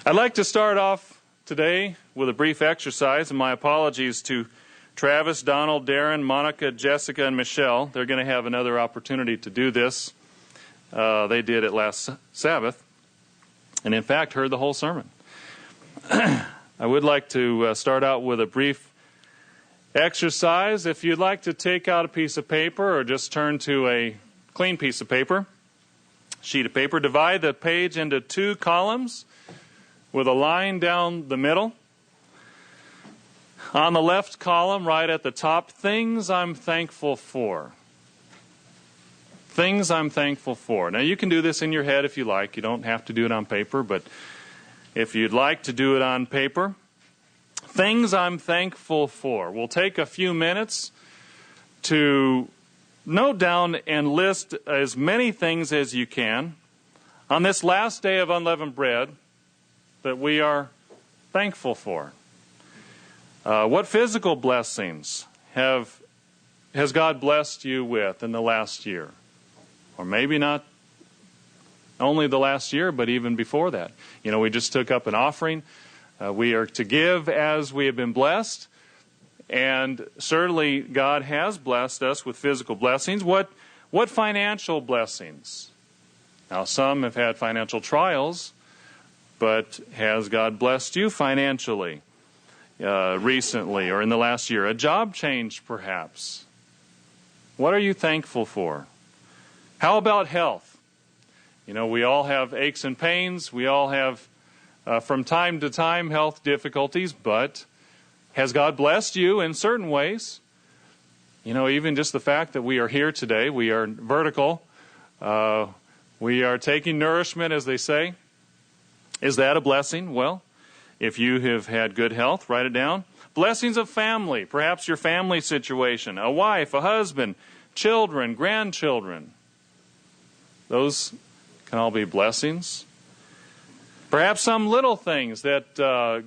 I'd like to start off today with a brief exercise, and my apologies to Travis, Donald, Darren, Monica, Jessica, and Michelle. They're going to have another opportunity to do this. They did it last Sabbath, and in fact heard the whole sermon. I would like to start out with a brief exercise. If you'd like to take out a piece of paper or just turn to a clean piece of paper, sheet of paper, divide the page into two columns with a line down the middle. On the left column, right at the top, things I'm thankful for. Things I'm thankful for. Now, you can do this in your head if you like. You don't have to do it on paper, but if you'd like to do it on paper, things I'm thankful for. We'll take a few minutes to note down and list as many things as you can on this last day of unleavened bread that we are thankful for. What physical blessings has God blessed you with in the last year? Or maybe not only the last year, but even before that. You know, we just took up an offering. We are to give as we have been blessed. And certainly God has blessed us with physical blessings. What financial blessings? Now, some have had financial trials, but has God blessed you financially recently or in the last year? A job change, perhaps. What are you thankful for? How about health? You know, we all have aches and pains. We all have, from time to time, health difficulties, but has God blessed you in certain ways? You know, even just the fact that we are here today, we are vertical, we are taking nourishment, as they say. Is that a blessing? Well, if you have had good health, write it down. Blessings of family, perhaps your family situation, a wife, a husband, children, grandchildren. Those can all be blessings. Perhaps some little things that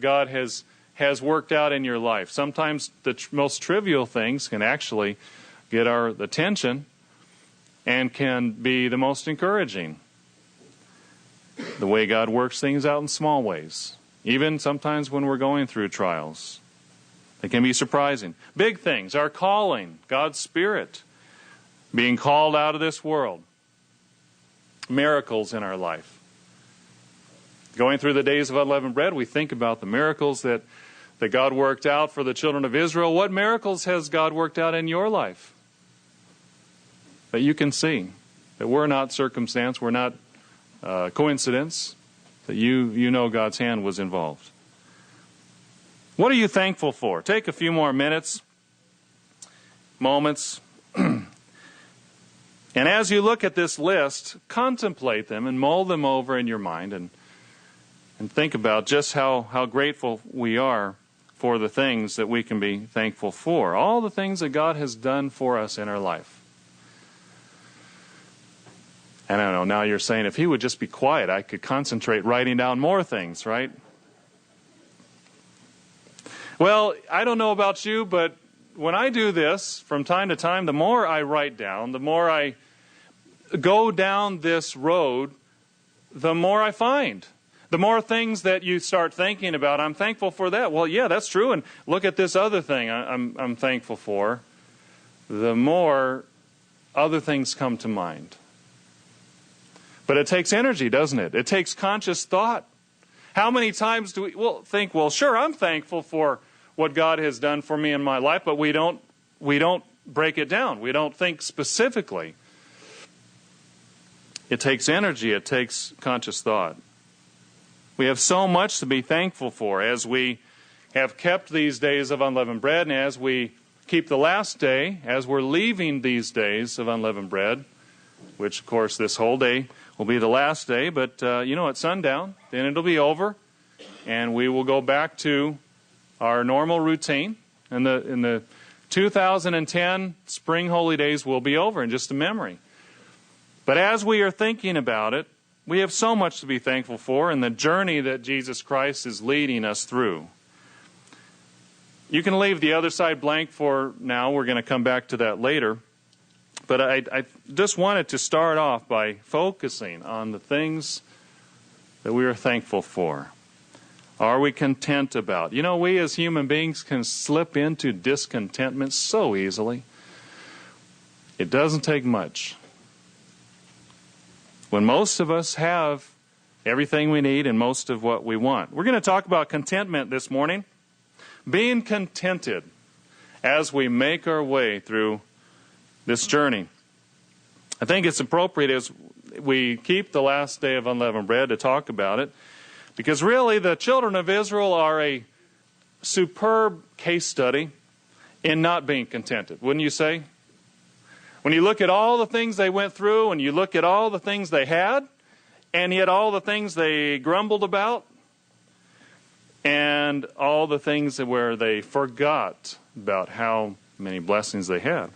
God has worked out in your life. Sometimes the most trivial things can actually get our attention and can be the most encouraging. The way God works things out in small ways. Even sometimes when we're going through trials. They can be surprising. Big things, our calling, God's Spirit, being called out of this world. Miracles in our life. Going through the days of unleavened bread, we think about the miracles that God worked out for the children of Israel. What miracles has God worked out in your life? That you can see. That we're not circumstance, we're not coincidence, that you know God's hand was involved. What are you thankful for? Take a few more minutes, moments, and as you look at this list, contemplate them and mull them over in your mind and think about just how grateful we are for the things that we can be thankful for. All the things that God has done for us in our life. And I don't know, now you're saying, if he would just be quiet, I could concentrate writing down more things, right? Well, I don't know about you, but when I do this, from time to time, the more I write down, the more I go down this road, the more I find. The more things that you start thinking about, I'm thankful for that. Well, yeah, that's true. And look at this other thing I'm thankful for. The more other things come to mind. But it takes energy, doesn't it? It takes conscious thought. How many times do we think, well, sure, I'm thankful for what God has done for me in my life, but we don't break it down. We don't think specifically. It takes energy. It takes conscious thought. We have so much to be thankful for as we have kept these days of unleavened bread, and as we keep the last day, as we're leaving these days of unleavened bread, which, of course, this whole day will be the last day, but, at sundown, then it'll be over, and we will go back to our normal routine, and the 2010 spring holy days will be over in just a memory. But as we are thinking about it, we have so much to be thankful for in the journey that Jesus Christ is leading us through. You can leave the other side blank for now. We're going to come back to that later. But I just wanted to start off by focusing on the things that we are thankful for. are we content about? You know, we as human beings can slip into discontentment so easily. It doesn't take much. When most of us have everything we need and most of what we want. We're going to talk about contentment this morning. Being contented as we make our way through this journey. I think it's appropriate as we keep the last day of unleavened bread to talk about it, because really the children of Israel are a superb case study in not being contented, wouldn't you say? When you look at all the things they went through and you look at all the things they had, and yet all the things they grumbled about, and all the things where they forgot about how many blessings they had.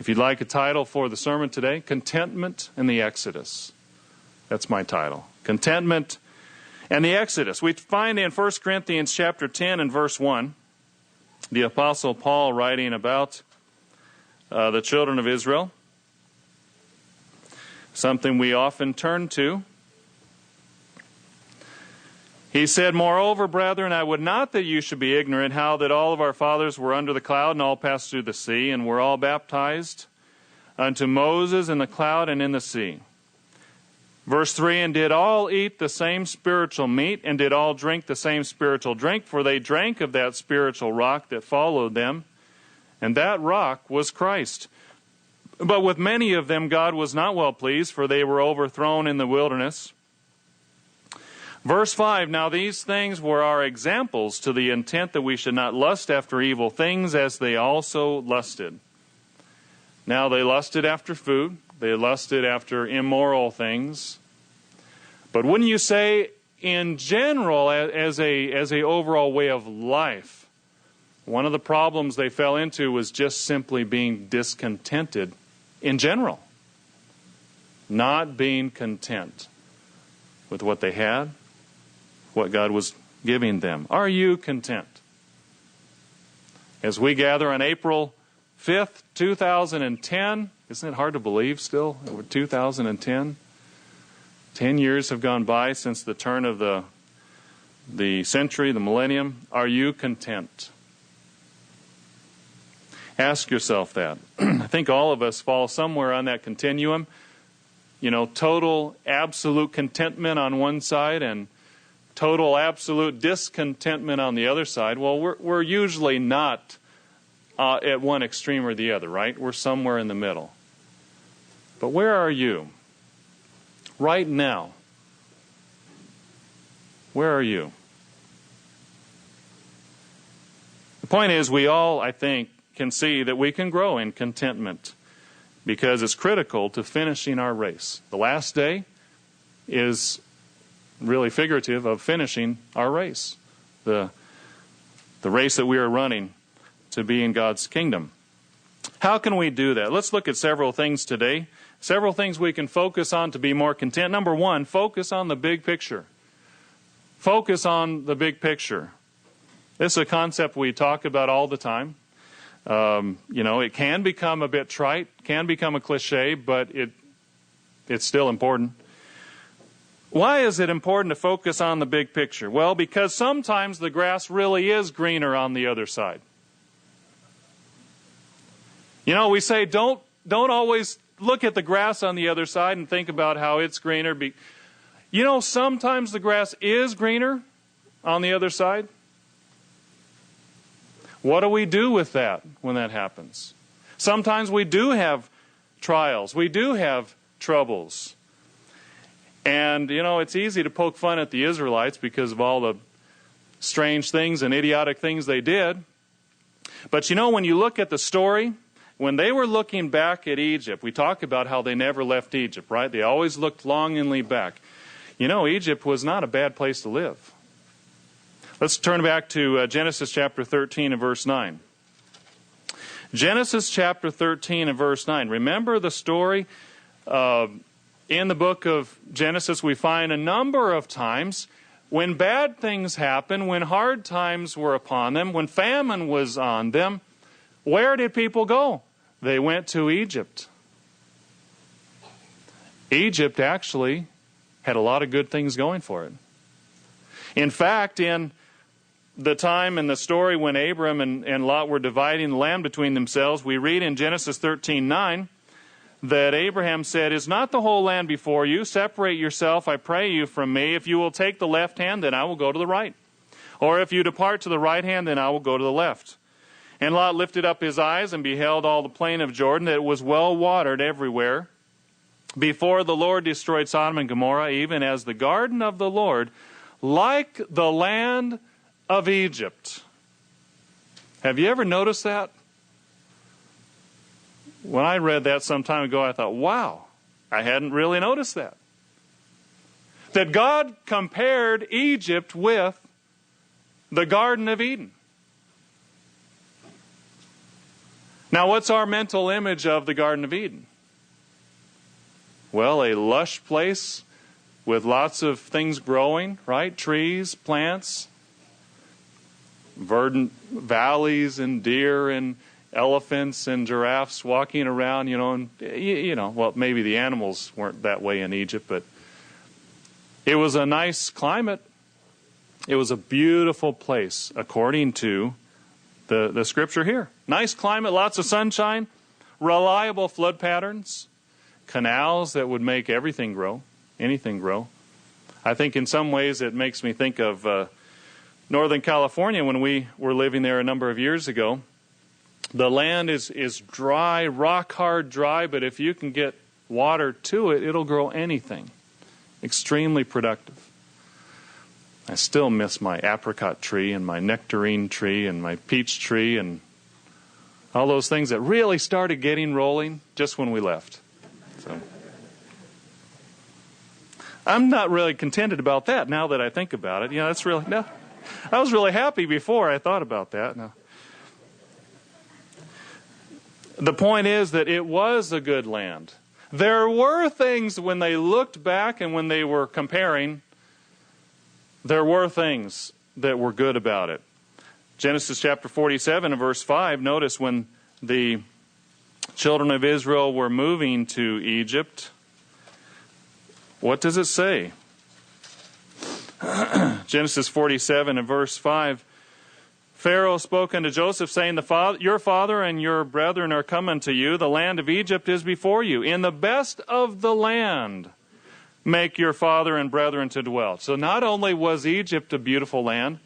If you'd like a title for the sermon today, Contentment and the Exodus. That's my title. Contentment and the Exodus. We find in 1 Corinthians chapter 10 and verse 1, the Apostle Paul writing about the children of Israel. Something we often turn to. He said, "Moreover, brethren, I would not that you should be ignorant how that all of our fathers were under the cloud and all passed through the sea, and were all baptized unto Moses in the cloud and in the sea." Verse 3, "And did all eat the same spiritual meat, and did all drink the same spiritual drink, for they drank of that spiritual rock that followed them, and that rock was Christ. But with many of them God was not well pleased, for they were overthrown in the wilderness." Verse 5, "Now these things were our examples, to the intent that we should not lust after evil things, as they also lusted." Now they lusted after food. They lusted after immoral things. But wouldn't you say, in general, as a overall way of life, one of the problems they fell into was just simply being discontented in general. Not being content with what they had, what God was giving them. Are you content? As we gather on April 5th, 2010, isn't it hard to believe still? Over 2010. 10 years have gone by since the turn of the century, the millennium. Are you content? Ask yourself that. I think all of us fall somewhere on that continuum. You know, total, absolute contentment on one side and total, absolute discontentment on the other side. Well, we're usually not at one extreme or the other, right? We're somewhere in the middle. But where are you? Right now. Where are you? The point is, we all, I think, can see that we can grow in contentment because it's critical to finishing our race. The last day is really figurative of finishing our race, the race that we are running to be in God's kingdom. How can we do that? Let's look at several things today, several things we can focus on to be more content. Number one, focus on the big picture. Focus on the big picture. This is a concept we talk about all the time. It can become a bit trite, can become a cliche, but it's still important. Why is it important to focus on the big picture? Well, because sometimes the grass really is greener on the other side. You know, we say don't always look at the grass on the other side and think about how it's greener. You know, sometimes the grass is greener on the other side. What do we do with that when that happens? Sometimes we do have trials. We do have troubles. And, you know, it's easy to poke fun at the Israelites because of all the strange things and idiotic things they did. But, you know, when you look at the story, when they were looking back at Egypt, we talk about how they never left Egypt, right? They always looked longingly back. You know, Egypt was not a bad place to live. Let's turn back to Genesis chapter 13 and verse 9. Genesis chapter 13 and verse 9. Remember the story in the book of Genesis, we find a number of times when bad things happened, when hard times were upon them, when famine was on them, where did people go? They went to Egypt. Egypt actually had a lot of good things going for it. In fact, in the time in the story when Abram and Lot were dividing the land between themselves, we read in Genesis 13:9 that Abraham said, "Is not the whole land before you? Separate yourself, I pray you, from me. If you will take the left hand, then I will go to the right. Or if you depart to the right hand, then I will go to the left." And Lot lifted up his eyes and beheld all the plain of Jordan, that it was well watered everywhere, before the Lord destroyed Sodom and Gomorrah, even as the garden of the Lord, like the land of Egypt. Have you ever noticed that? When I read that some time ago, I thought, wow, I hadn't really noticed that. That God compared Egypt with the Garden of Eden. Now, what's our mental image of the Garden of Eden? Well, a lush place with lots of things growing, right? Trees, plants, verdant valleys and deer and elephants and giraffes walking around, well, maybe the animals weren't that way in Egypt, but it was a nice climate. It was a beautiful place, according to the scripture here. Nice climate, lots of sunshine, reliable flood patterns, canals that would make everything grow, anything grow. I think in some ways it makes me think of Northern California when we were living there a number of years ago. The land is dry, rock hard dry, but if you can get water to it, it'll grow anything. Extremely productive. I still miss my apricot tree and my nectarine tree and my peach tree and all those things that really started getting rolling just when we left. So I'm not really contented about that now that I think about it. That's really, no. I was really happy before I thought about that. No. The point is that it was a good land. There were things when they looked back and when they were comparing, there were things that were good about it. Genesis chapter 47 and verse 5, notice when the children of Israel were moving to Egypt, what does it say? Genesis 47 and verse 5, Pharaoh spoke unto Joseph, saying, Your father and your brethren are come unto you. The land of Egypt is before you. In the best of the land make your father and brethren to dwell. So not only was Egypt a beautiful land,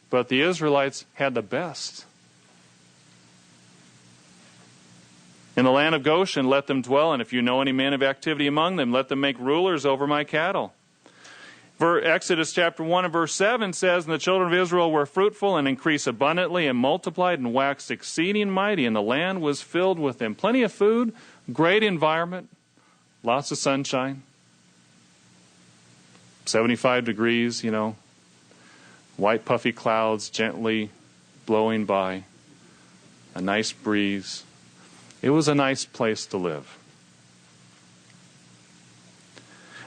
but the Israelites had the best. In the land of Goshen, let them dwell, and if you know any men of activity among them, let them make rulers over my cattle. Exodus chapter 1 and verse 7 says, And the children of Israel were fruitful and increased abundantly and multiplied and waxed exceeding mighty, and the land was filled with them. Plenty of food, great environment, lots of sunshine, 75 degrees, white puffy clouds gently blowing by, a nice breeze. It was a nice place to live.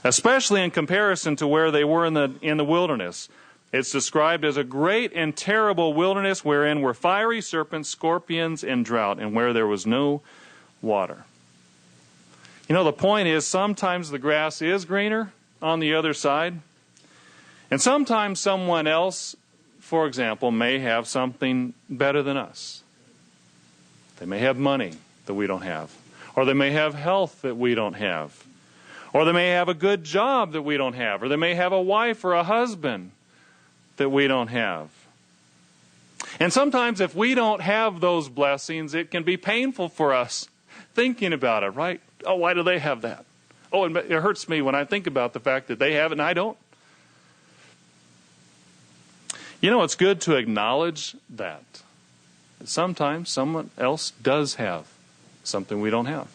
Especially in comparison to where they were in the wilderness. It's described as a great and terrible wilderness wherein were fiery serpents, scorpions, and drought, and where there was no water. The point is sometimes the grass is greener on the other side, and sometimes someone else, for example, may have something better than us. They may have money that we don't have, or they may have health that we don't have. Or they may have a good job that we don't have. Or they may have a wife or a husband that we don't have. And sometimes if we don't have those blessings, it can be painful for us thinking about it, right? Oh, why do they have that? Oh, it hurts me when I think about the fact that they have it and I don't. It's good to acknowledge that sometimes someone else does have something we don't have.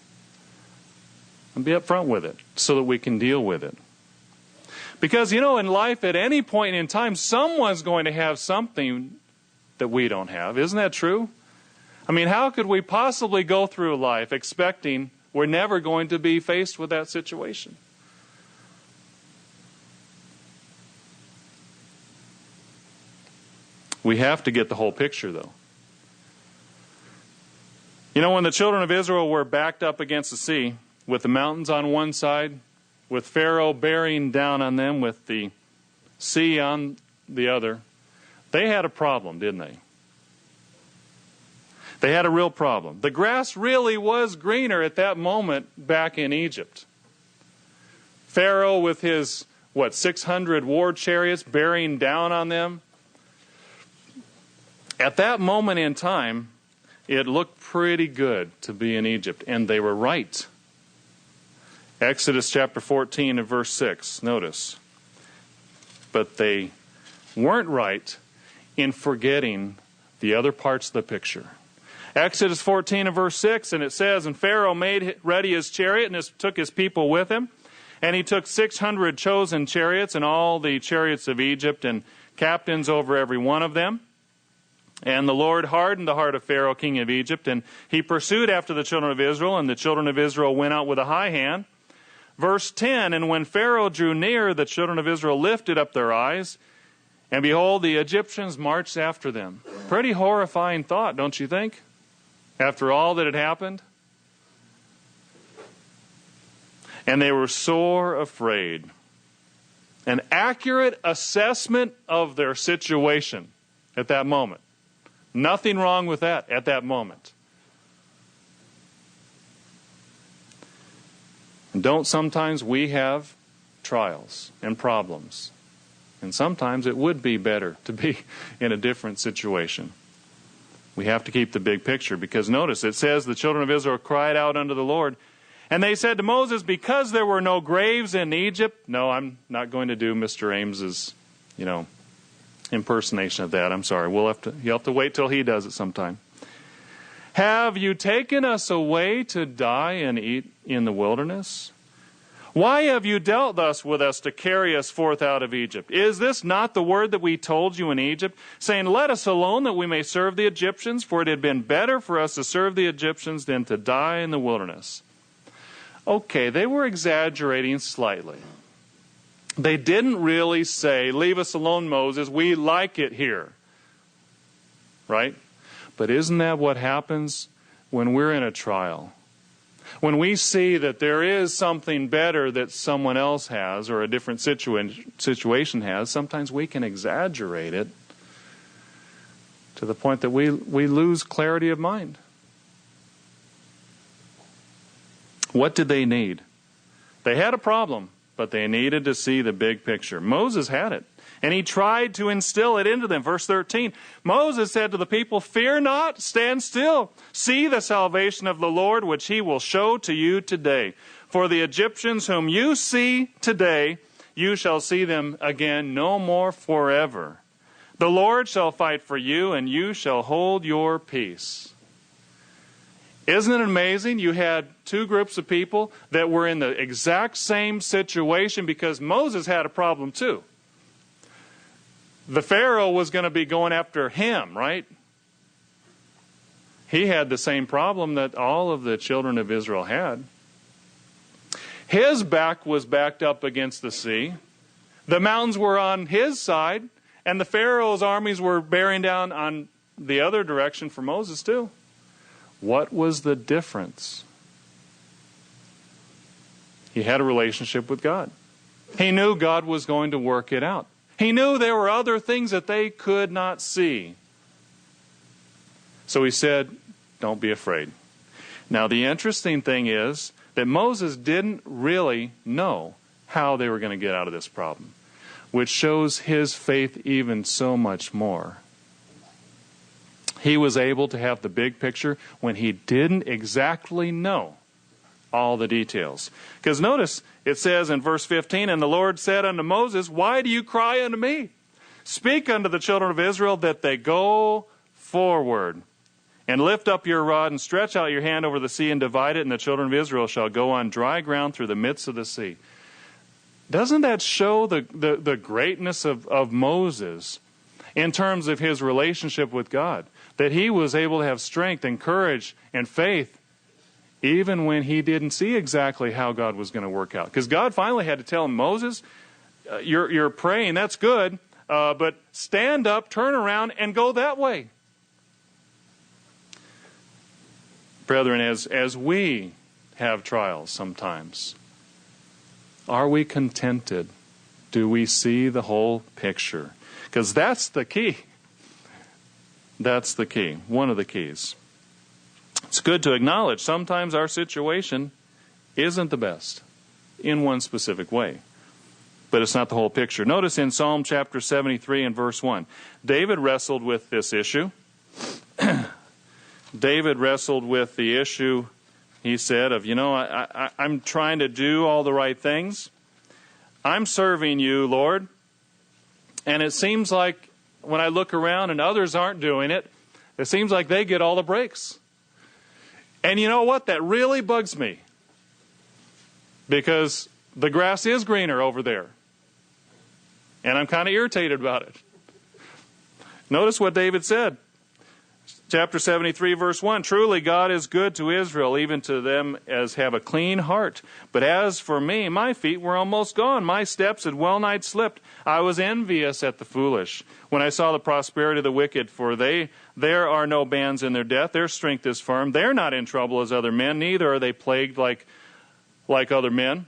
And be upfront with it so that we can deal with it. Because, in life, at any point in time, someone's going to have something that we don't have. Isn't that true? How could we possibly go through life expecting we're never going to be faced with that situation? We have to get the whole picture, though. When the children of Israel were backed up against the sea, with the mountains on one side, with Pharaoh bearing down on them, with the sea on the other, they had a problem, didn't they? They had a real problem. The grass really was greener at that moment back in Egypt. Pharaoh with his, 600 war chariots bearing down on them. At that moment in time, it looked pretty good to be in Egypt, and they were right. Exodus chapter 14 and verse 6, notice. But they weren't right in forgetting the other parts of the picture. Exodus 14 and verse 6, and it says, And Pharaoh made ready his chariot and took his people with him. And he took 600 chosen chariots and all the chariots of Egypt and captains over every one of them. And the Lord hardened the heart of Pharaoh, king of Egypt, and he pursued after the children of Israel, and the children of Israel went out with a high hand. Verse 10, And when Pharaoh drew near, the children of Israel lifted up their eyes, and behold, the Egyptians marched after them. Pretty horrifying thought, don't you think? After all that had happened. And they were sore afraid. An accurate assessment of their situation at that moment. Nothing wrong with that at that moment. And don't sometimes we have trials and problems? And sometimes it would be better to be in a different situation. We have to keep the big picture, because notice it says the children of Israel cried out unto the Lord, and they said to Moses, because there were no graves in Egypt. No, I'm not going to do Mr. Ames's, impersonation of that. I'm sorry. You'll have to wait till he does it sometime. Have you taken us away to die and eat in the wilderness? Why have you dealt thus with us to carry us forth out of Egypt? Is this not the word that we told you in Egypt, saying, Let us alone that we may serve the Egyptians? For it had been better for us to serve the Egyptians than to die in the wilderness. Okay, they were exaggerating slightly. They didn't really say, Leave us alone, Moses, we like it here. Right? But isn't that what happens when we're in a trial? When we see that there is something better that someone else has, or a different situation has, sometimes we can exaggerate it to the point that we lose clarity of mind. What did they need? They had a problem, but they needed to see the big picture. Moses had it, and he tried to instill it into them. Verse 13, Moses said to the people, Fear not, stand still. See the salvation of the Lord, which he will show to you today. For the Egyptians whom you see today, you shall see them again no more forever. The Lord shall fight for you, and you shall hold your peace. Isn't it amazing? You had two groups of people that were in the exact same situation, because Moses had a problem too. The Pharaoh was going to be going after him, right? He had the same problem that all of the children of Israel had. His back was backed up against the sea. The mountains were on his side, and the Pharaoh's armies were bearing down on the other direction for Moses too. What was the difference? He had a relationship with God. He knew God was going to work it out. He knew there were other things that they could not see. So he said, don't be afraid. Now the interesting thing is that Moses didn't really know how they were going to get out of this problem, which shows his faith even so much more. He was able to have the big picture when he didn't exactly know all the details. Because notice, it says in verse 15, And the Lord said unto Moses, Why do you cry unto me? Speak unto the children of Israel that they go forward. And lift up your rod and stretch out your hand over the sea and divide it, and the children of Israel shall go on dry ground through the midst of the sea. Doesn't that show the greatness of Moses in terms of his relationship with God? That he was able to have strength and courage and faith even when he didn't see exactly how God was going to work out. Because God finally had to tell him, Moses, you're praying, that's good, but stand up, turn around, and go that way. Brethren, as we have trials sometimes, are we contented? Do we see the whole picture? Because that's the key. That's the key, one of the keys. It's good to acknowledge sometimes our situation isn't the best in one specific way. But it's not the whole picture. Notice in Psalm chapter 73 and verse 1, David wrestled with this issue. David wrestled with the issue, he said, of, I'm trying to do all the right things. I'm serving you, Lord. And it seems like when I look around and others aren't doing it, it seems like they get all the breaks. And you know what? That really bugs me. Because the grass is greener over there. And I'm kind of irritated about it. Notice what David said. Chapter 73, verse 1, truly God is good to Israel, even to them as have a clean heart. But as for me, my feet were almost gone. My steps had well nigh slipped. I was envious at the foolish when I saw the prosperity of the wicked, for there are no bands in their death. Their strength is firm. They're not in trouble as other men, neither are they plagued like other men.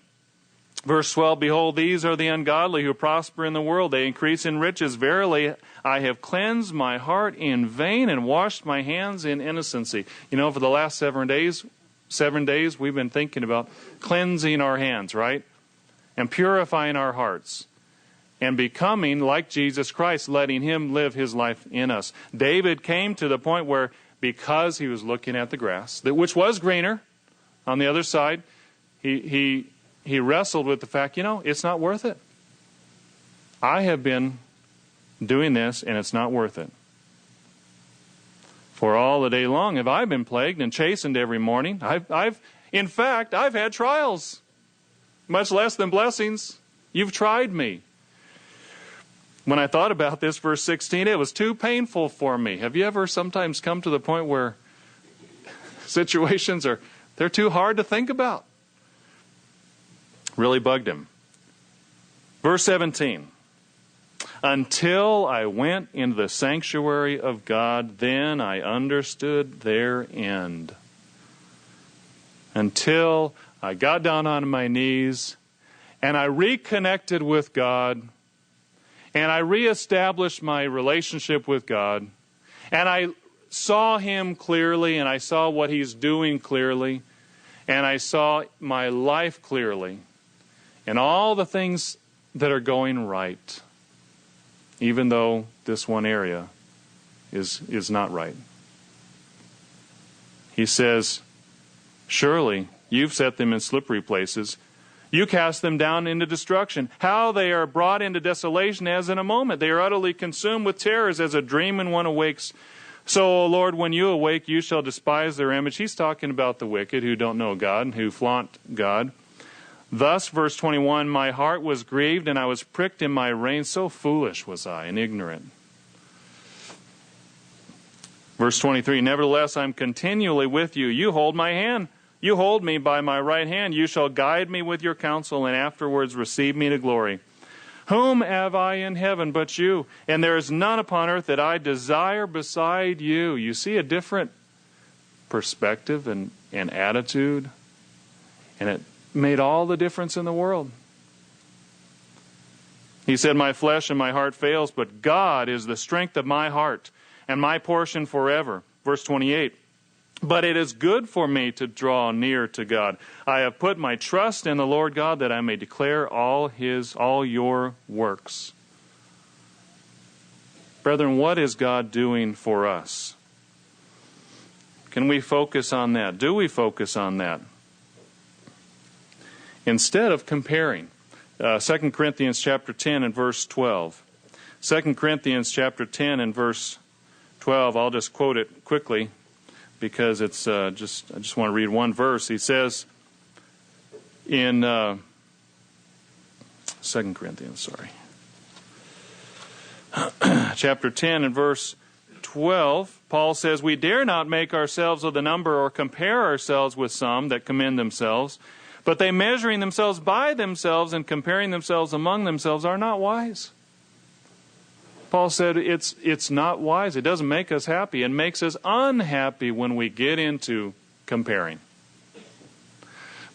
Verse 12, behold, these are the ungodly who prosper in the world. They increase in riches. Verily, I have cleansed my heart in vain and washed my hands in innocency. For the last 7 days, we've been thinking about cleansing our hands, right? And purifying our hearts. And becoming like Jesus Christ, letting Him live His life in us. David came to the point where, because he was looking at the grass, which was greener on the other side, he wrestled with the fact, it's not worth it. I have been doing this, and it's not worth it. For all the day long have I been plagued and chastened every morning. In fact, I've had trials, much less than blessings. You've tried me. When I thought about this, verse 16, it was too painful for me. Have you ever sometimes come to the point where situations they're too hard to think about? Really bugged him. Verse 17. Until I went into the sanctuary of God, then I understood their end. Until I got down on my knees and I reconnected with God and I reestablished my relationship with God and I saw Him clearly and I saw what He's doing clearly and I saw my life clearly and all the things that are going right, even though this one area is not right. He says, surely you've set them in slippery places. You cast them down into destruction. How they are brought into desolation as in a moment. They are utterly consumed with terrors as a dream when one awakes. So, O Lord, when you awake, you shall despise their image. He's talking about the wicked who don't know God and who flaunt God. Thus, verse 21, my heart was grieved and I was pricked in my reins. So foolish was I and ignorant. Verse 23, nevertheless, I'm continually with you. You hold my hand. You hold me by my right hand. You shall guide me with your counsel and afterwards receive me to glory. Whom have I in heaven but you? And there is none upon earth that I desire beside you. You see a different perspective and attitude. And it made all the difference in the world. He said, my flesh and my heart fails, but God is the strength of my heart and my portion forever. Verse 28, but it is good for me to draw near to God. I have put my trust in the Lord God that I may declare all your works. Brethren, what is God doing for us? Can we focus on that? Do we focus on that? Instead of comparing. 2 Corinthians chapter 10 and verse 12. 2 Corinthians chapter 10 and verse 12. I'll just quote it quickly because it's I just want to read one verse. He says in 2 Corinthians, chapter 10 and verse 12, Paul says, we dare not make ourselves of the number or compare ourselves with some that commend themselves. But they measuring themselves by themselves and comparing themselves among themselves are not wise. Paul said it's not wise. It doesn't make us happy. It makes us unhappy when we get into comparing.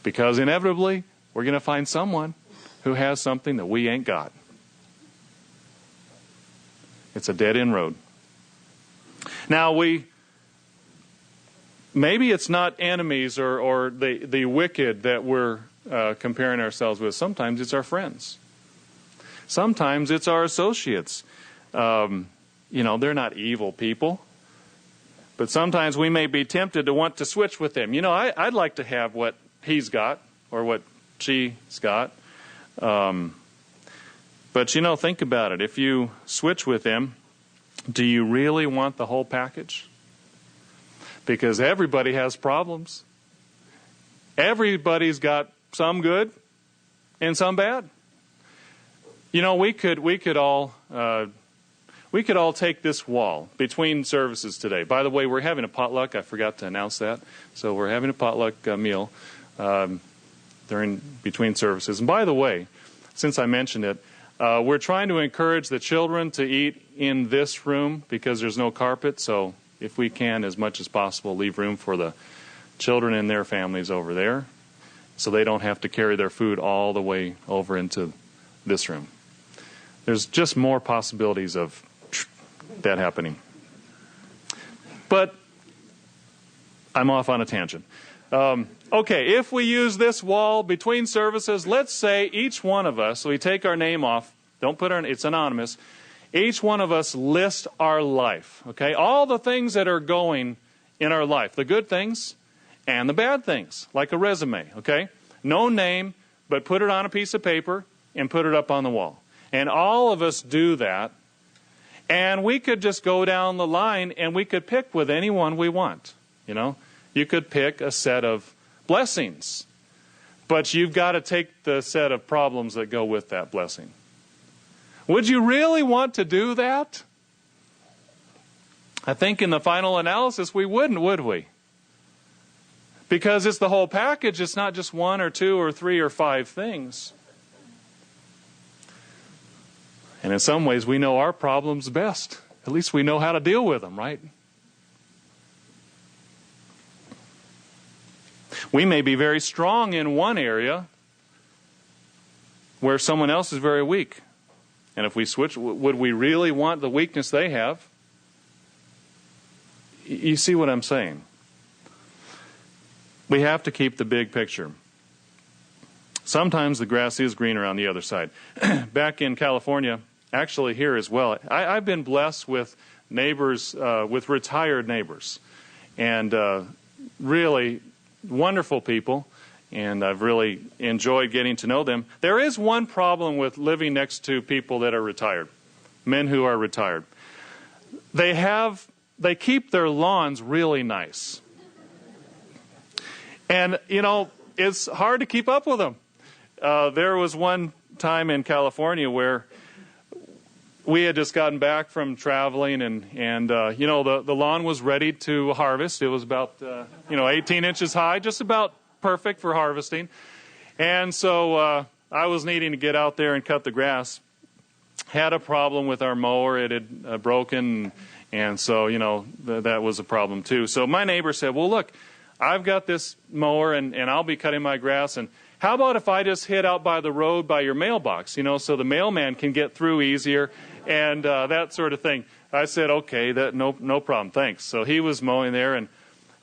Because inevitably, we're going to find someone who has something that we ain't got. It's a dead-end road. Now, maybe it's not enemies or the wicked that we're comparing ourselves with. Sometimes it's our friends. Sometimes it's our associates. They're not evil people. But sometimes we may be tempted to want to switch with them. I'd like to have what he's got or what she's got. But, think about it. If you switch with them, do you really want the whole package? Because everybody has problems. Everybody's got some good and some bad. We could all take this wall between services today. By the way, we're having a potluck. I forgot to announce that. So we're having a potluck meal between services. And by the way, since I mentioned it, we're trying to encourage the children to eat in this room because there's no carpet. So if we can, as much as possible, leave room for the children and their families over there so they don't have to carry their food all the way over into this room. There's just more possibilities of that happening. But I'm off on a tangent. Okay, if we use this wall between services, let's say each one of us, so we take our name off, don't put it's anonymous, each one of us list our life, okay? All the things that are going in our life, the good things and the bad things, like a resume, okay? No name, but put it on a piece of paper and put it up on the wall. And all of us do that. And we could just go down the line and we could pick with anyone we want. You could pick a set of blessings. But you've got to take the set of problems that go with that blessing. Would you really want to do that? I think in the final analysis we wouldn't, would we? Because it's the whole package. It's not just one or two or three or five things. And in some ways, we know our problems best. At least we know how to deal with them, right? We may be very strong in one area where someone else is very weak. And if we switch, would we really want the weakness they have? You see what I'm saying? We have to keep the big picture. Sometimes the grass is greener on the other side. Back in California, actually here as well, I've been blessed with neighbors, with retired neighbors. And really wonderful people. And I've really enjoyed getting to know them. There is one problem with living next to people that are retired, men who are retired. They keep their lawns really nice. And, it's hard to keep up with them. There was one time in California where we had just gotten back from traveling and the lawn was ready to harvest. It was about, 18 inches high, just about perfect for harvesting. And so I was needing to get out there and cut the grass. Had a problem with our mower. It had broken, and so, that was a problem too. So my neighbor said, well, look, I've got this mower and I'll be cutting my grass, and how about if I just hit out by the road by your mailbox, so the mailman can get through easier and that sort of thing. I said, okay, no problem, thanks. So he was mowing there and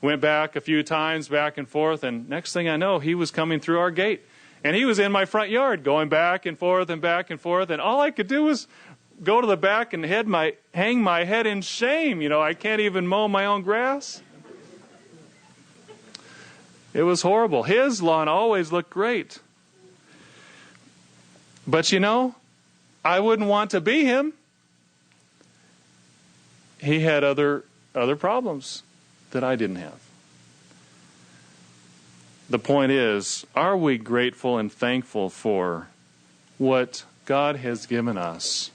went back a few times, back and forth, and next thing I know, he was coming through our gate. And he was in my front yard, going back and forth, and all I could do was go to the back and hang my head in shame. I can't even mow my own grass. It was horrible. His lawn always looked great. But I wouldn't want to be him. He had other problems that I didn't have. The point is, are we grateful and thankful for what God has given us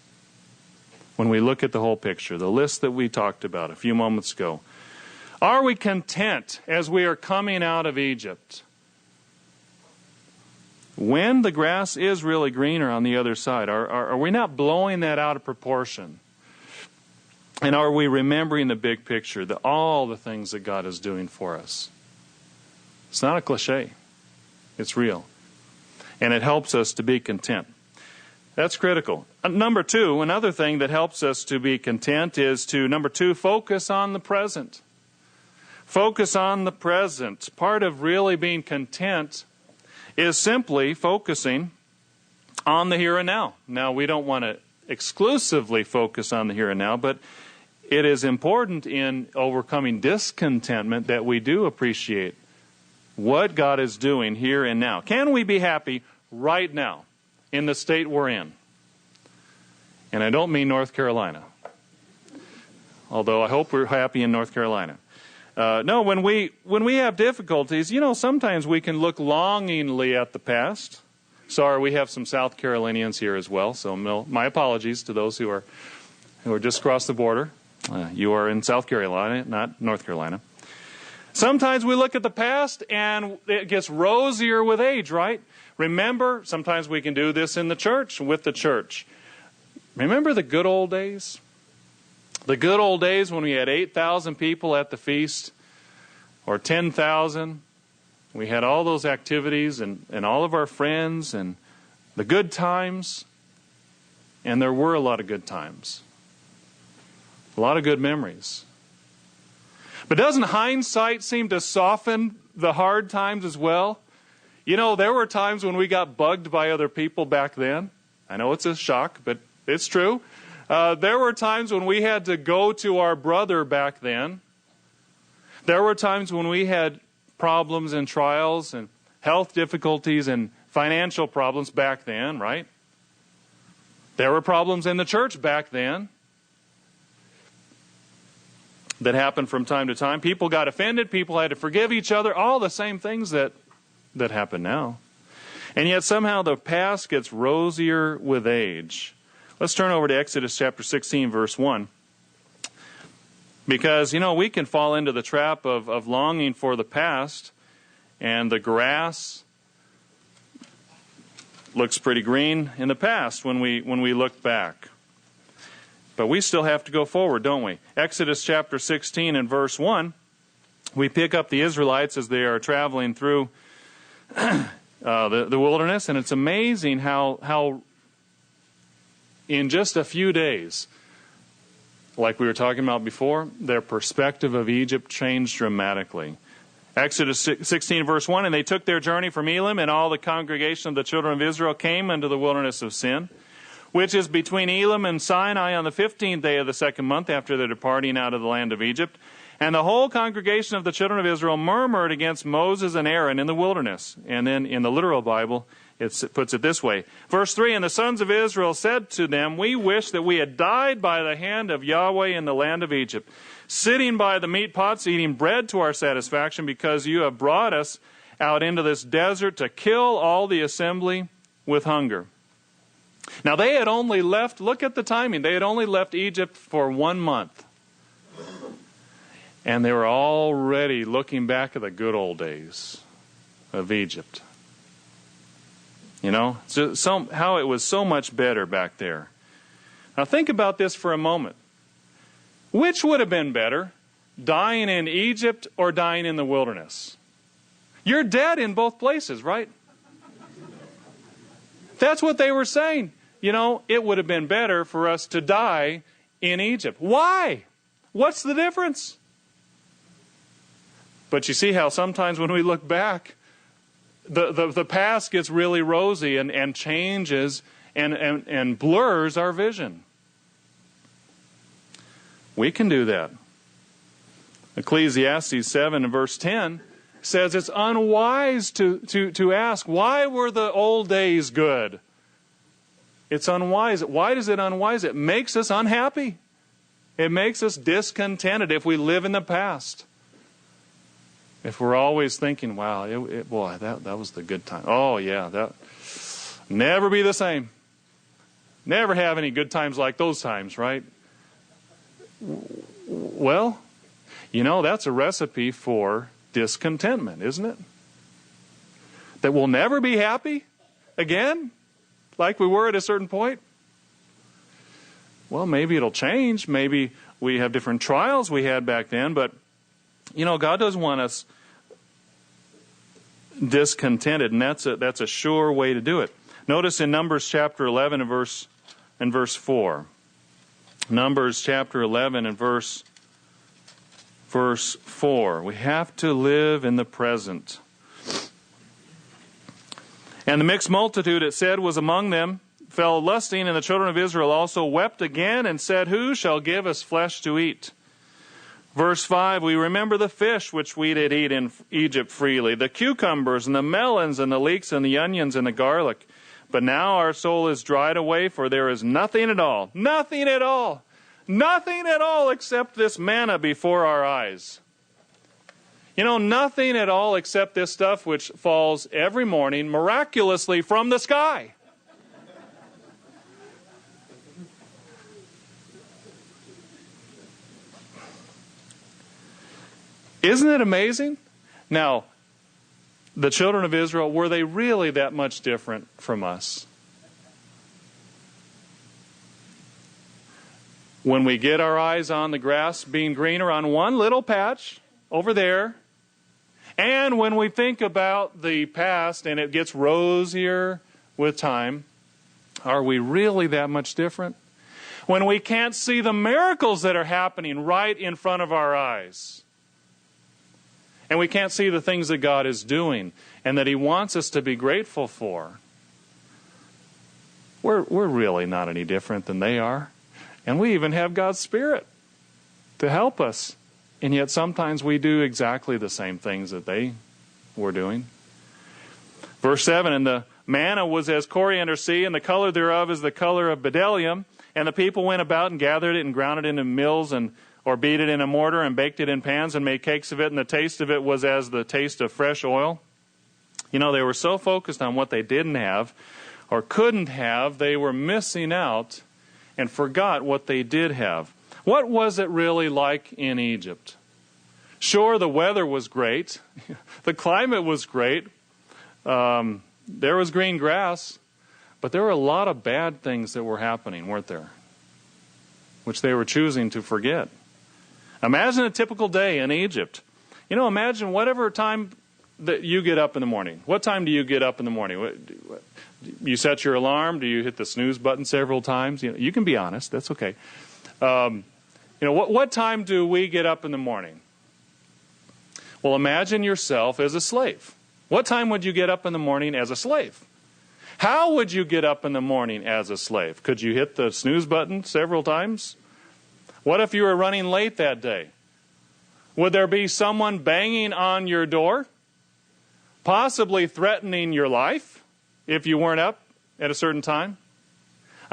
when we look at the whole picture, the list that we talked about a few moments ago? Are we content as we are coming out of Egypt? When the grass is really greener on the other side, are we not blowing that out of proportion? And are we remembering the big picture, all the things that God is doing for us? It's not a cliche. It's real. And it helps us to be content. That's critical. Number two, another thing that helps us to be content is to, number two, focus on the present. Focus on the present. Part of really being content is simply focusing on the here and now. Now, we don't want to exclusively focus on the here and now, but it is important in overcoming discontentment that we do appreciate what God is doing here and now. Can we be happy right now in the state we're in? And I don't mean North Carolina, although I hope we're happy in North Carolina. No, when we have difficulties, sometimes we can look longingly at the past. Sorry, we have some South Carolinians here as well, so my apologies to those who are just across the border. You are in South Carolina, not North Carolina. Sometimes we look at the past and it gets rosier with age, right? Remember, sometimes we can do this in the church, with the church. Remember the good old days? The good old days when we had 8,000 people at the feast, or 10,000. We had all those activities and all of our friends and the good times. And there were a lot of good times. A lot of good memories. But doesn't hindsight seem to soften the hard times as well? There were times when we got bugged by other people back then. I know it's a shock, but it's true. There were times when we had to go to our brother back then. There were times when we had problems and trials and health difficulties and financial problems back then, right? There were problems in the church back then that happened from time to time. People got offended. People had to forgive each other. All the same things that happen now. And yet somehow the past gets rosier with age. Let's turn over to Exodus chapter 16, verse 1. Because, we can fall into the trap of longing for the past, and the grass looks pretty green in the past when we look back. But we still have to go forward, don't we? Exodus chapter 16 and verse 1, we pick up the Israelites as they are traveling through the wilderness, and it's amazing how in just a few days, like we were talking about before, their perspective of Egypt changed dramatically. Exodus 16 verse 1, and they took their journey from Elim, and all the congregation of the children of Israel came into the wilderness of Sin, which is between Elim and Sinai, on the 15th day of the second month after their departing out of the land of Egypt. And the whole congregation of the children of Israel murmured against Moses and Aaron in the wilderness. And then in the literal Bible, it puts it this way. Verse 3, and the sons of Israel said to them, we wish that we had died by the hand of Yahweh in the land of Egypt, sitting by the meat pots, eating bread to our satisfaction, because you have brought us out into this desert to kill all the assembly with hunger. Now they had only left, look at the timing, they had only left Egypt for 1 month. And they were already looking back at the good old days of Egypt. How it was so much better back there. Now think about this for a moment. Which would have been better, dying in Egypt or dying in the wilderness? You're dead in both places, right? That's what they were saying. It would have been better for us to die in Egypt. Why? What's the difference? But you see how sometimes when we look back, the past gets really rosy and changes and blurs our vision. We can do that. Ecclesiastes 7 and verse 10 says it's unwise to ask, why were the old days good? It's unwise. Why is it unwise? It makes us unhappy. It makes us discontented if we live in the past. If we're always thinking, wow, boy, that was the good time. Oh, yeah, that never be the same. Never have any good times like those times, right? Well, that's a recipe for discontentment, isn't it? That we'll never be happy again, like we were at a certain point. Well, maybe it'll change. Maybe we have different trials we had back then, but God doesn't want us discontented, and that's a sure way to do it. Notice in Numbers chapter 11 and verse 4. Numbers chapter 11 and verse 4. We have to live in the present. And the mixed multitude, it said, was among them, fell lusting, and the children of Israel also wept again and said, Who shall give us flesh to eat? Verse 5, we remember the fish which we did eat in Egypt freely, the cucumbers and the melons and the leeks and the onions and the garlic. But now our soul is dried away, for there is nothing at all except this manna before our eyes. You know, nothing at all except this stuff which falls every morning miraculously from the sky. Isn't it amazing? Now, the children of Israel, were they really that much different from us? When we get our eyes on the grass being greener on one little patch over there, and when we think about the past and it gets rosier with time, are we really that much different? When we can't see the miracles that are happening right in front of our eyes, and we can't see the things that God is doing and that He wants us to be grateful for, we're really not any different than they are. And we even have God's Spirit to help us. And yet sometimes we do exactly the same things that they were doing. Verse 7, and the manna was as coriander seed, and the color thereof is the color of bdellium. And the people went about and gathered it and ground it into mills, or beat it in a mortar and baked it in pans and made cakes of it. And the taste of it was as the taste of fresh oil. You know, they were so focused on what they didn't have or couldn't have, they were missing out and forgot what they did have. What was it really like in Egypt? Sure, the weather was great. The climate was great. There was green grass. But there were a lot of bad things that were happening, weren't there? Which they were choosing to forget. Imagine a typical day in Egypt. You know, imagine whatever time that you get up in the morning. What time do you get up in the morning? You set your alarm? Do you hit the snooze button several times? You know, you can be honest. That's okay. What time do we get up in the morning? Well, imagine yourself as a slave. What time would you get up in the morning as a slave? How would you get up in the morning as a slave? Could you hit the snooze button several times? What if you were running late that day? Would there be someone banging on your door, possibly threatening your life if you weren't up at a certain time?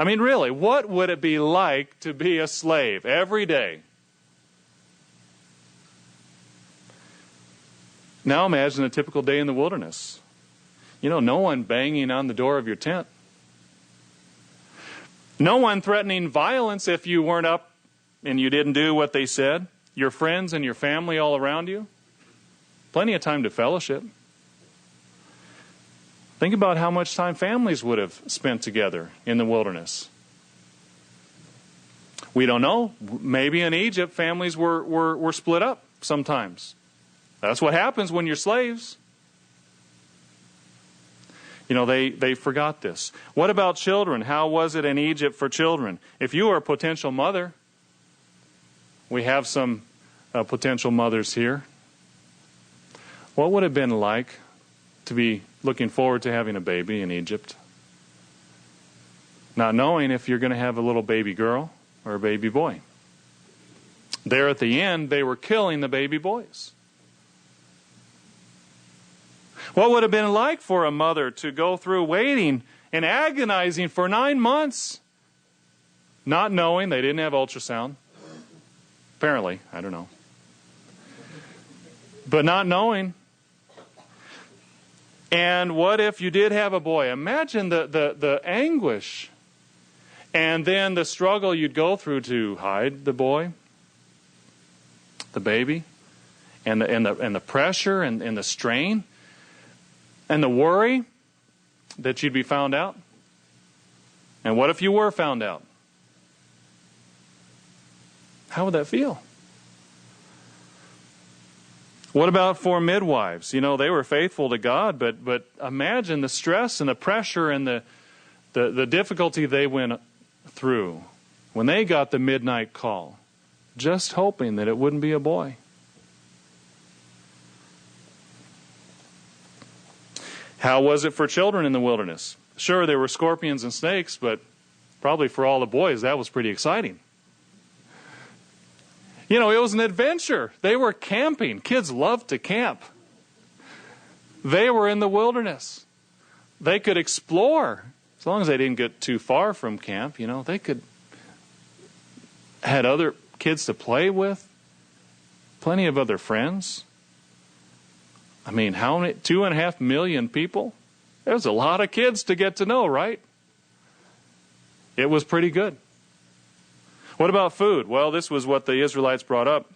I mean, really, what would it be like to be a slave every day? Now imagine a typical day in the wilderness. You know, no one banging on the door of your tent. No one threatening violence if you weren't up and you didn't do what they said. Your friends and your family all around you. Plenty of time to fellowship. Think about how much time families would have spent together in the wilderness. We don't know. Maybe in Egypt, families were split up sometimes. That's what happens when you're slaves. You know, they forgot this. What about children? How was it in Egypt for children? If you were a potential mother, we have some potential mothers here. What would it have been like to be looking forward to having a baby in Egypt? Not knowing if you're going to have a little baby girl or a baby boy. There at the end, they were killing the baby boys. What would it have been like for a mother to go through waiting and agonizing for 9 months, not knowing they didn't have ultrasound? Apparently, I don't know. But not knowing. And what if you did have a boy? Imagine the anguish and then the struggle you'd go through to hide the boy, the baby, and the pressure and the strain. And the worry that you'd be found out. And what if you were found out? How would that feel? What about for midwives? You know, they were faithful to God, but imagine the stress and the pressure and the difficulty they went through when they got the midnight call, just hoping that it wouldn't be a boy. How was it for children in the wilderness? Sure, there were scorpions and snakes, but probably for all the boys, that was pretty exciting. You know, it was an adventure. They were camping. Kids love to camp. They were in the wilderness. They could explore. As long as they didn't get too far from camp, you know, they had other kids to play with, plenty of other friends. I mean, how many? 2.5 million people? There's a lot of kids to get to know, right? It was pretty good. What about food? Well, this was what the Israelites brought up.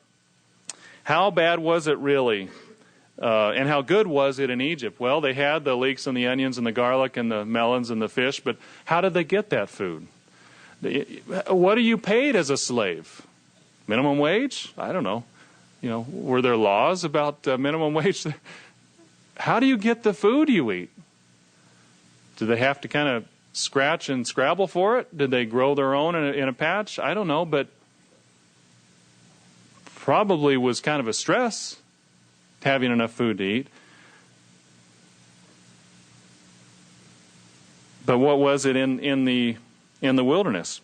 How bad was it really? And how good was it in Egypt? Well, they had the leeks and the onions and the garlic and the melons and the fish, but how did they get that food? What are you paid as a slave? Minimum wage? I don't know. You know, were there laws about minimum wage? How do you get the food you eat? Do they have to kind of scratch and scrabble for it? Did they grow their own in a patch? I don't know, but probably was kind of a stress having enough food to eat. But what was it in the wilderness?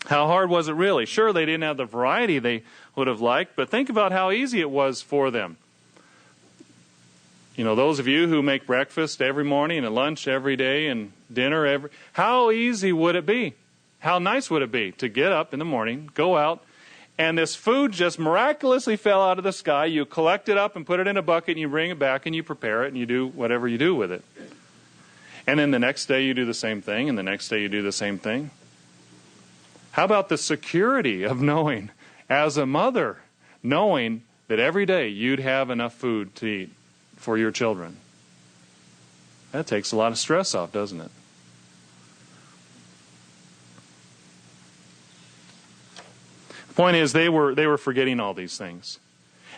How hard was it really? Sure, they didn't have the variety they would have liked, but think about how easy it was for them. You know, those of you who make breakfast every morning and lunch every day and dinner how easy would it be? How nice would it be to get up in the morning, go out, and this food just miraculously fell out of the sky. You collect it up and put it in a bucket and you bring it back and you prepare it and you do whatever you do with it. And then the next day you do the same thing and the next day you do the same thing. How about the security of knowing, as a mother, knowing that every day you'd have enough food to eat for your children? That takes a lot of stress off, doesn't it? The point is, they were forgetting all these things.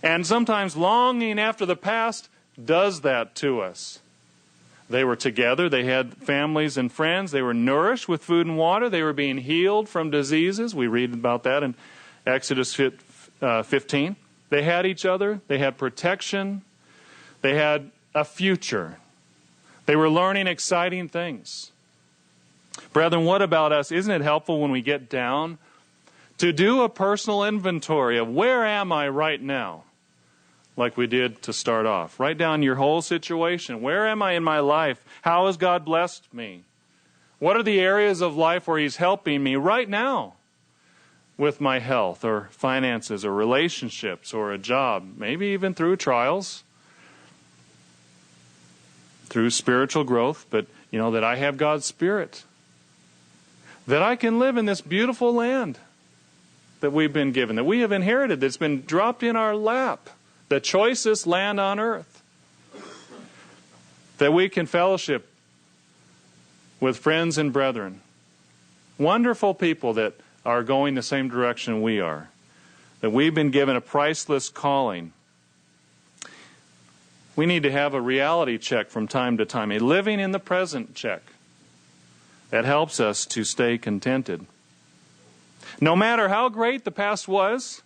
And sometimes longing after the past does that to us. They were together. They had families and friends. They were nourished with food and water. They were being healed from diseases. We read about that in Exodus 15. They had each other. They had protection. They had a future. They were learning exciting things. Brethren, what about us? Isn't it helpful when we get down to do a personal inventory of where am I right now? Like we did to start off. Write down your whole situation. Where am I in my life? How has God blessed me? What are the areas of life where He's helping me right now with my health or finances or relationships or a job? Maybe even through trials, through spiritual growth, but you know, that I have God's Spirit. That I can live in this beautiful land that we've been given, that we have inherited, that's been dropped in our lap. The choicest land on earth. That we can fellowship with friends and brethren. Wonderful people that are going the same direction we are. That we've been given a priceless calling. We need to have a reality check from time to time. A living in the present check. That helps us to stay contented. No matter how great the past was,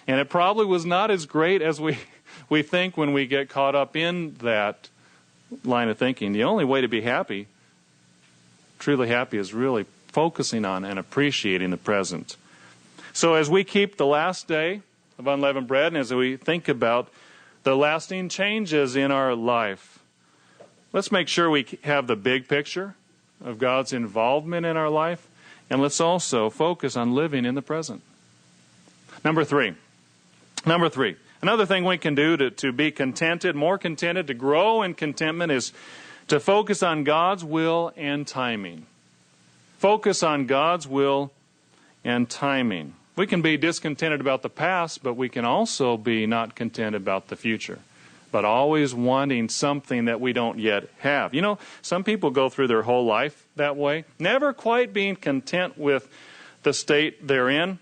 and it probably was not as great as we think when we get caught up in that line of thinking. The only way to be happy, truly happy, is really focusing on and appreciating the present. So as we keep the last day of unleavened bread, and as we think about the lasting changes in our life, let's make sure we have the big picture of God's involvement in our life, and let's also focus on living in the present. Number three. Another thing we can do to be contented, more contented, to grow in contentment, is to focus on God's will and timing. Focus on God's will and timing. We can be discontented about the past, but we can also be not content about the future, but always wanting something that we don't yet have. You know, some people go through their whole life that way, never quite being content with the state they're in.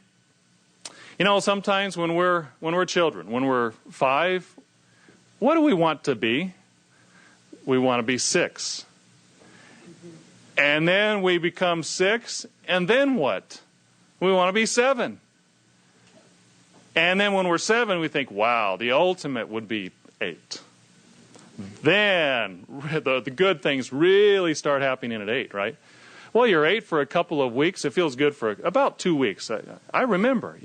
You know, sometimes when we're children, when we're 5, what do we want to be? We want to be 6. And then we become 6, and then what? We want to be 7. And then when we're 7, we think, wow, the ultimate would be 8. Then the good things really start happening at 8, right? Well, you're 8 for a couple of weeks. It feels good for about 2 weeks. I remember.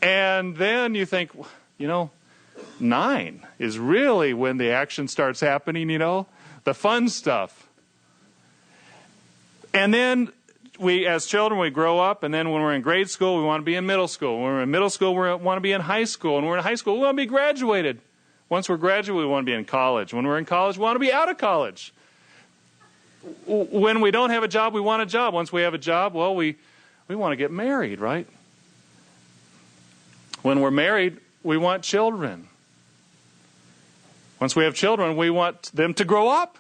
And then you think, 9 is really when the action starts happening, the fun stuff. And then we, as children, we grow up, and then when we're in grade school, we want to be in middle school. When we're in middle school, we want to be in high school. And when we're in high school, we want to be graduated. Once we're graduated, we want to be in college. When we're in college, we want to be out of college. When we don't have a job, we want a job. Once we have a job, well, we want to get married, right? When we're married, we want children. Once we have children, we want them to grow up.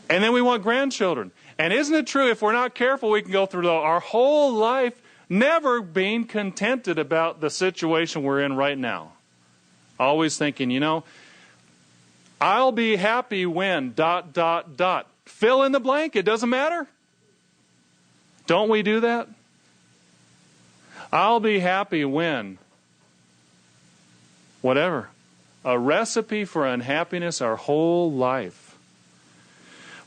And then we want grandchildren. And isn't it true, if we're not careful, we can go through our whole life never being contented about the situation we're in right now. Always thinking, I'll be happy when ... Fill in the blank. It doesn't matter. Don't we do that? I'll be happy when... whatever. A recipe for unhappiness our whole life.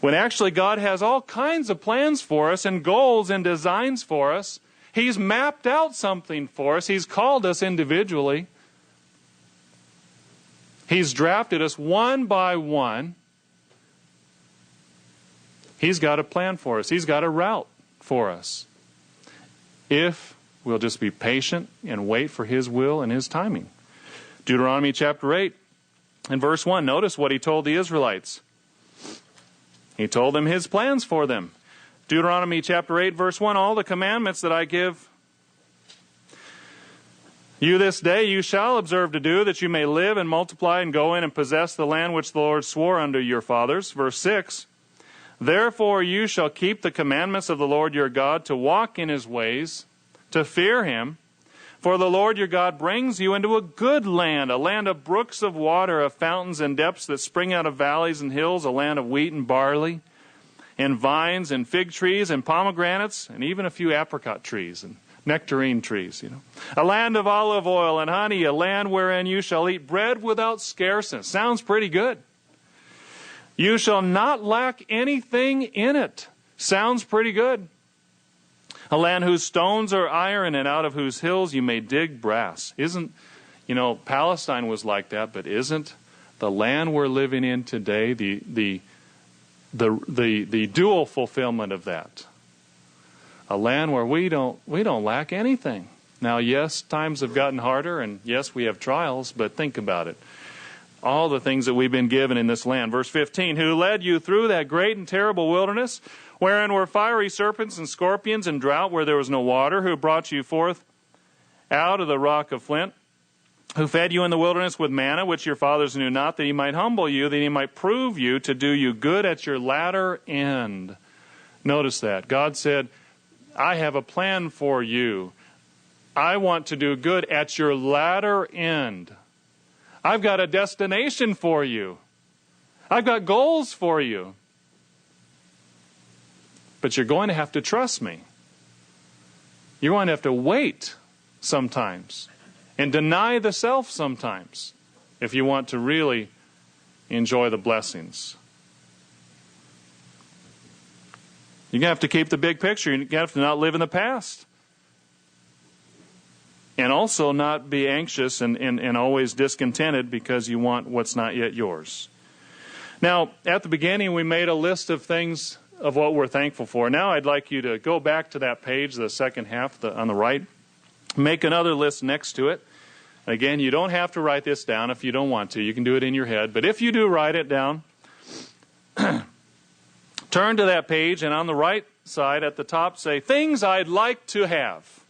When actually God has all kinds of plans for us and goals and designs for us. He's mapped out something for us. He's called us individually. He's drafted us one by one. He's got a plan for us. He's got a route for us. If we'll just be patient and wait for His will and His timing. Deuteronomy chapter 8 and verse 1. Notice what He told the Israelites. He told them His plans for them. Deuteronomy chapter 8 verse 1. All the commandments that I give you this day you shall observe to do, that you may live and multiply and go in and possess the land which the Lord swore unto your fathers. Verse 6. Therefore you shall keep the commandments of the Lord your God, to walk in His ways, to fear Him. For the Lord your God brings you into a good land, a land of brooks of water, of fountains and depths that spring out of valleys and hills, a land of wheat and barley, and vines and fig trees and pomegranates, and even a few apricot trees and nectarine trees, A land of olive oil and honey, a land wherein you shall eat bread without scarceness. Sounds pretty good. You shall not lack anything in it. Sounds pretty good. A land whose stones are iron, and out of whose hills you may dig brass. Isn't, Palestine was like that, but isn't the land we're living in today the dual fulfillment of that? A land where we don't lack anything. Now, yes, times have gotten harder, and yes, we have trials, but think about it. All the things that we've been given in this land. Verse 15, who led you through that great and terrible wilderness, wherein were fiery serpents and scorpions and drought where there was no water, who brought you forth out of the rock of flint, who fed you in the wilderness with manna, which your fathers knew not, that He might humble you, that He might prove you, to do you good at your latter end. Notice that. God said, I have a plan for you. I want to do good at your latter end. I've got a destination for you. I've got goals for you. But you're going to have to trust me. You're going to have to wait sometimes and deny the self sometimes if you want to really enjoy the blessings. You're going to have to keep the big picture. You're going to have to not live in the past. And also not be anxious and always discontented because you want what's not yet yours. Now, at the beginning, we made a list of things of what we're thankful for. Now I'd like you to go back to that page, the second half on the right. Make another list next to it. Again, you don't have to write this down if you don't want to. You can do it in your head. But if you do write it down, turn to that page, and on the right side at the top say, things I'd like to have.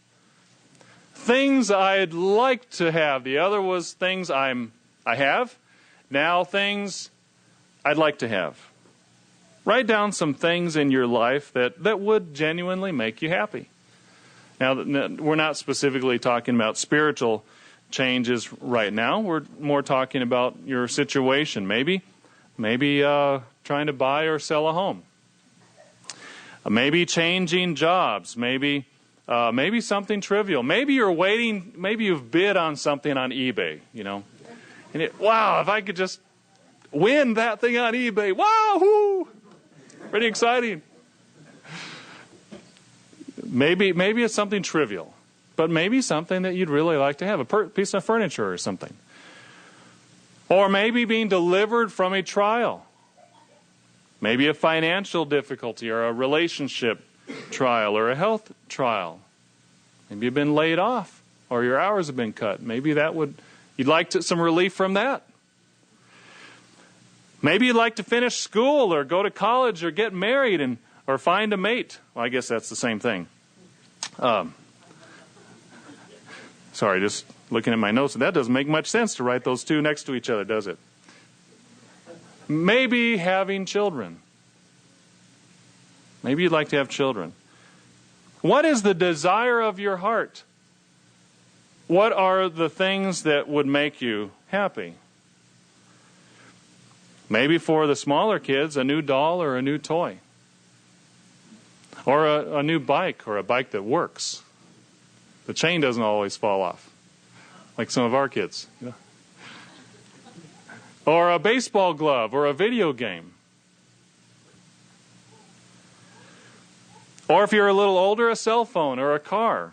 Things I'd like to have. The other was things I have. Now things I'd like to have. Write down some things in your life that would genuinely make you happy. Now, we're not specifically talking about spiritual changes right now. We're more talking about your situation. Maybe Maybe trying to buy or sell a home. Maybe changing jobs. Maybe something trivial. Maybe you're waiting. Maybe you've bid on something on eBay. And wow, if I could just win that thing on eBay. Wow, pretty exciting. Maybe it's something trivial, but maybe something that you'd really like to have, a piece of furniture or something. Or maybe being delivered from a trial. Maybe a financial difficulty or a relationship trial or a health trial. Maybe you've been laid off or your hours have been cut. Maybe you'd like some relief from that. Maybe you'd like to finish school or go to college or get married or find a mate. Well, I guess that's the same thing. Sorry, just looking at my notes. That doesn't make much sense to write those two next to each other, does it? Maybe having children. Maybe you'd like to have children. What is the desire of your heart? What are the things that would make you happy? Maybe for the smaller kids, a new doll or a new toy. Or a new bike or a bike that works. The chain doesn't always fall off, like some of our kids. Or a baseball glove or a video game. Or if you're a little older, a cell phone or a car.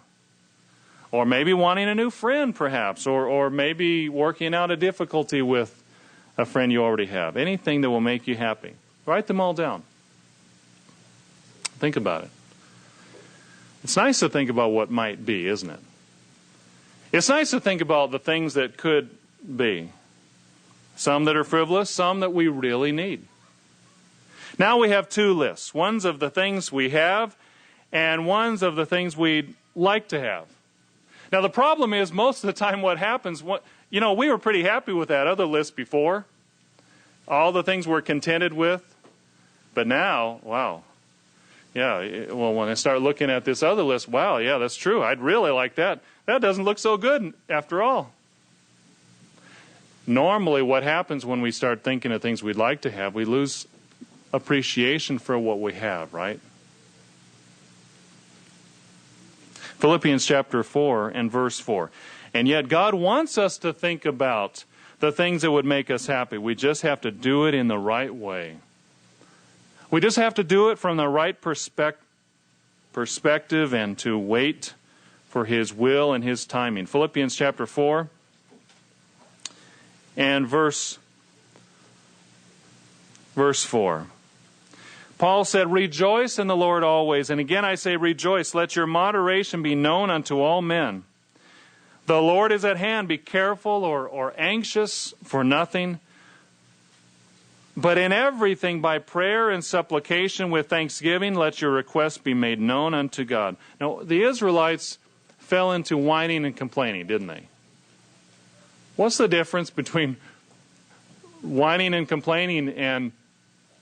Or maybe wanting a new friend, perhaps. Or maybe working out a difficulty with a friend you already have. Anything that will make you happy. Write them all down. Think about it. It's nice to think about what might be, isn't it? It's nice to think about the things that could be. Some that are frivolous, some that we really need. Now we have two lists. One's of the things we have, and one's of the things we'd like to have. Now the problem is, most of the time what happens, we were pretty happy with that other list before. All the things we're contented with. But now, wow. Yeah, well, when I start looking at this other list, wow, yeah, that's true. I'd really like that. That doesn't look so good after all. Normally, what happens when we start thinking of things we'd like to have, we lose appreciation for what we have, right? Philippians chapter 4 and verse 4. And yet God wants us to think about the things that would make us happy. We just have to do it in the right way. We just have to do it from the right perspective and to wait for His will and His timing. Philippians chapter 4 and verse 4. Paul said, "Rejoice in the Lord always. And again I say rejoice. Let your moderation be known unto all men. The Lord is at hand. Be careful or anxious for nothing. But in everything by prayer and supplication with thanksgiving, let your requests be made known unto God." Now, the Israelites fell into whining and complaining, didn't they? What's the difference between whining and complaining and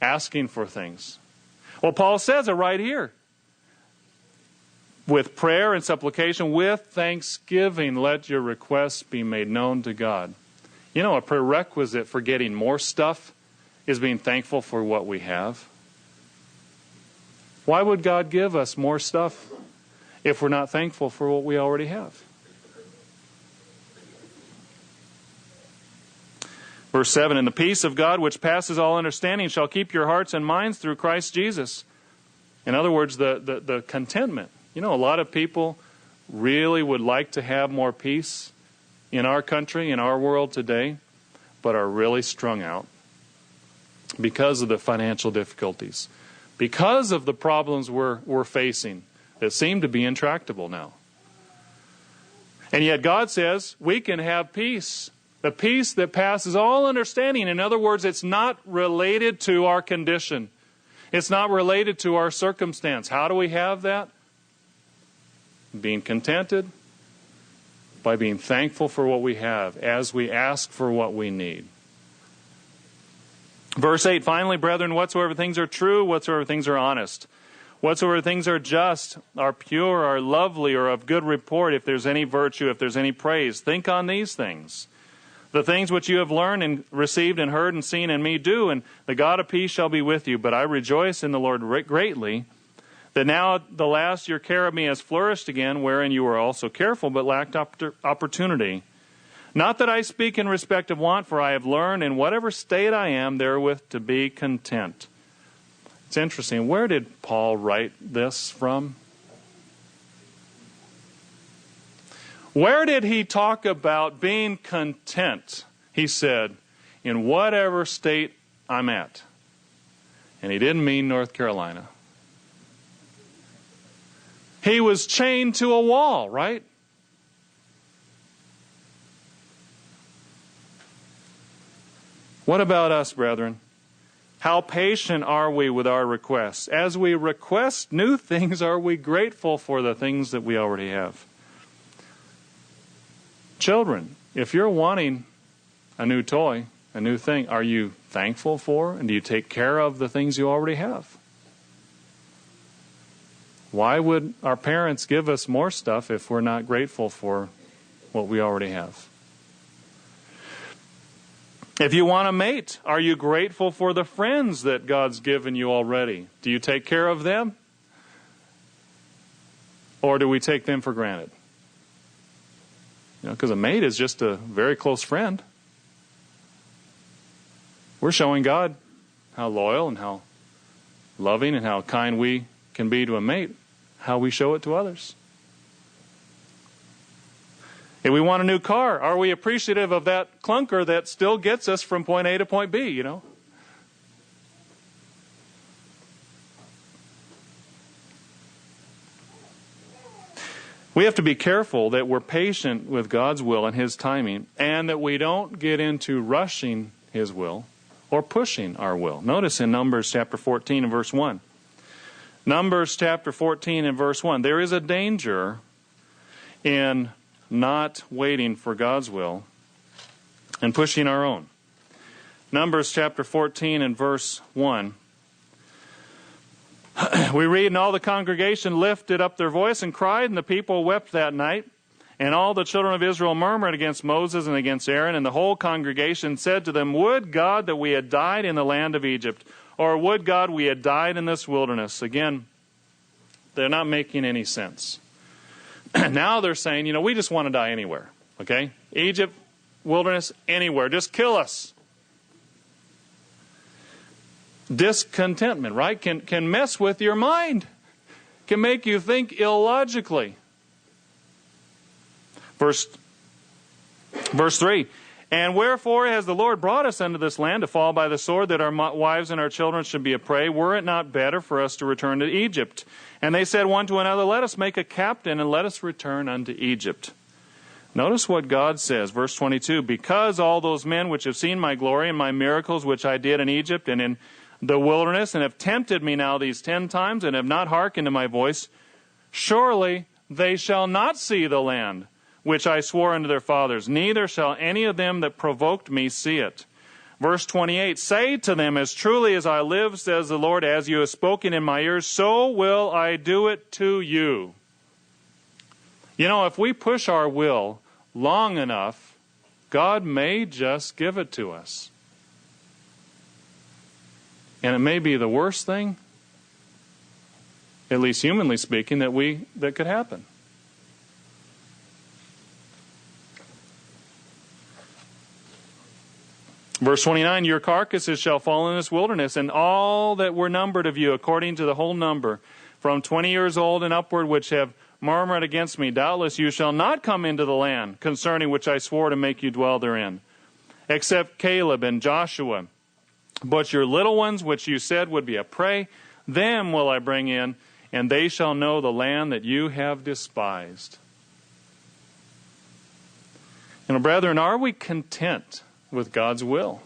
asking for things? Well, Paul says it right here. With prayer and supplication, with thanksgiving, let your requests be made known to God. You know, a prerequisite for getting more stuff is being thankful for what we have. Why would God give us more stuff if we're not thankful for what we already have? Verse 7, "And the peace of God, which passes all understanding, shall keep your hearts and minds through Christ Jesus." In other words, the contentment. You know, a lot of people really would like to have more peace in our country, in our world today, but are really strung out because of the financial difficulties, because of the problems we're facing that seem to be intractable now. And yet God says we can have peace, the peace that passes all understanding. In other words, it's not related to our condition. It's not related to our circumstance. How do we have that? Being contented by being thankful for what we have as we ask for what we need. Verse 8, "Finally, brethren, whatsoever things are true, whatsoever things are honest, whatsoever things are just, are pure, are lovely, or of good report, if there's any virtue, if there's any praise, think on these things. The things which you have learned and received and heard and seen in me do, and the God of peace shall be with you. But I rejoice in the Lord greatly, that now at the last your care of me has flourished again, wherein you were also careful, but lacked opportunity. Not that I speak in respect of want, for I have learned in whatever state I am therewith to be content. It's interesting. Where did Paul write this from? Where did he talk about being content? He said, in whatever state I'm at. And he didn't mean North Carolina. He was chained to a wall, right? What about us, brethren? How patient are we with our requests? As we request new things, are we grateful for the things that we already have? Children, if you're wanting a new toy, a new thing, are you thankful for and do you take care of the things you already have? Why would our parents give us more stuff if we're not grateful for what we already have? If you want a mate, are you grateful for the friends that God's given you already? Do you take care of them? Or do we take them for granted? Because a mate is just a very close friend. We're showing God how loyal and how loving and how kind we can be to a mate, how we show it to others. If we want a new car, are we appreciative of that clunker that still gets us from point A to point B, We have to be careful that we're patient with God's will and His timing, and that we don't get into rushing His will or pushing our will. Notice in Numbers chapter 14 and verse 1. Numbers chapter 14 and verse 1. There is a danger in not waiting for God's will and pushing our own. Numbers chapter 14 and verse 1. We read, and all the congregation lifted up their voice and cried, and the people wept that night. And all the children of Israel murmured against Moses and against Aaron, and the whole congregation said to them, would God that we had died in the land of Egypt, or would God we had died in this wilderness. Again, they're not making any sense. Now they're saying, we just want to die anywhere. Okay? Egypt, wilderness, anywhere. Just kill us. Discontentment, right? Can mess with your mind. Can make you think illogically. Verse 3. And wherefore has the Lord brought us unto this land to fall by the sword, that our wives and our children should be a prey? Were it not better for us to return to Egypt? And they said one to another, let us make a captain, and let us return unto Egypt. Notice what God says, verse 22. Because all those men which have seen my glory and my miracles which I did in Egypt and in the wilderness, and have tempted me now these 10 times, and have not hearkened to my voice, surely they shall not see the land which I swore unto their fathers, neither shall any of them that provoked me see it. Verse 28, say to them, as truly as I live, says the Lord, as you have spoken in my ears, so will I do it to you. If we push our will long enough, God may just give it to us. And it may be the worst thing, at least humanly speaking, that could happen. Verse 29, your carcasses shall fall in this wilderness, and all that were numbered of you, according to the whole number, from 20 years old and upward, which have murmured against me, doubtless you shall not come into the land, concerning which I swore to make you dwell therein, except Caleb and Joshua. But your little ones, which you said would be a prey, them will I bring in, and they shall know the land that you have despised. Brethren, are we content with God's will?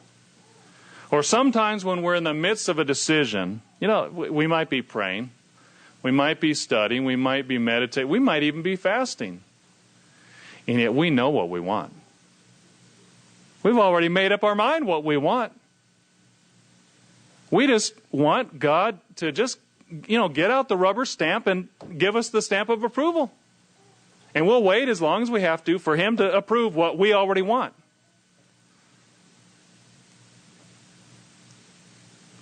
Or sometimes when we're in the midst of a decision, we might be praying, we might be studying, we might be meditating, we might even be fasting. And yet we know what we want. We've already made up our mind what we want. We just want God to just, get out the rubber stamp and give us the stamp of approval. And we'll wait as long as we have to for Him to approve what we already want.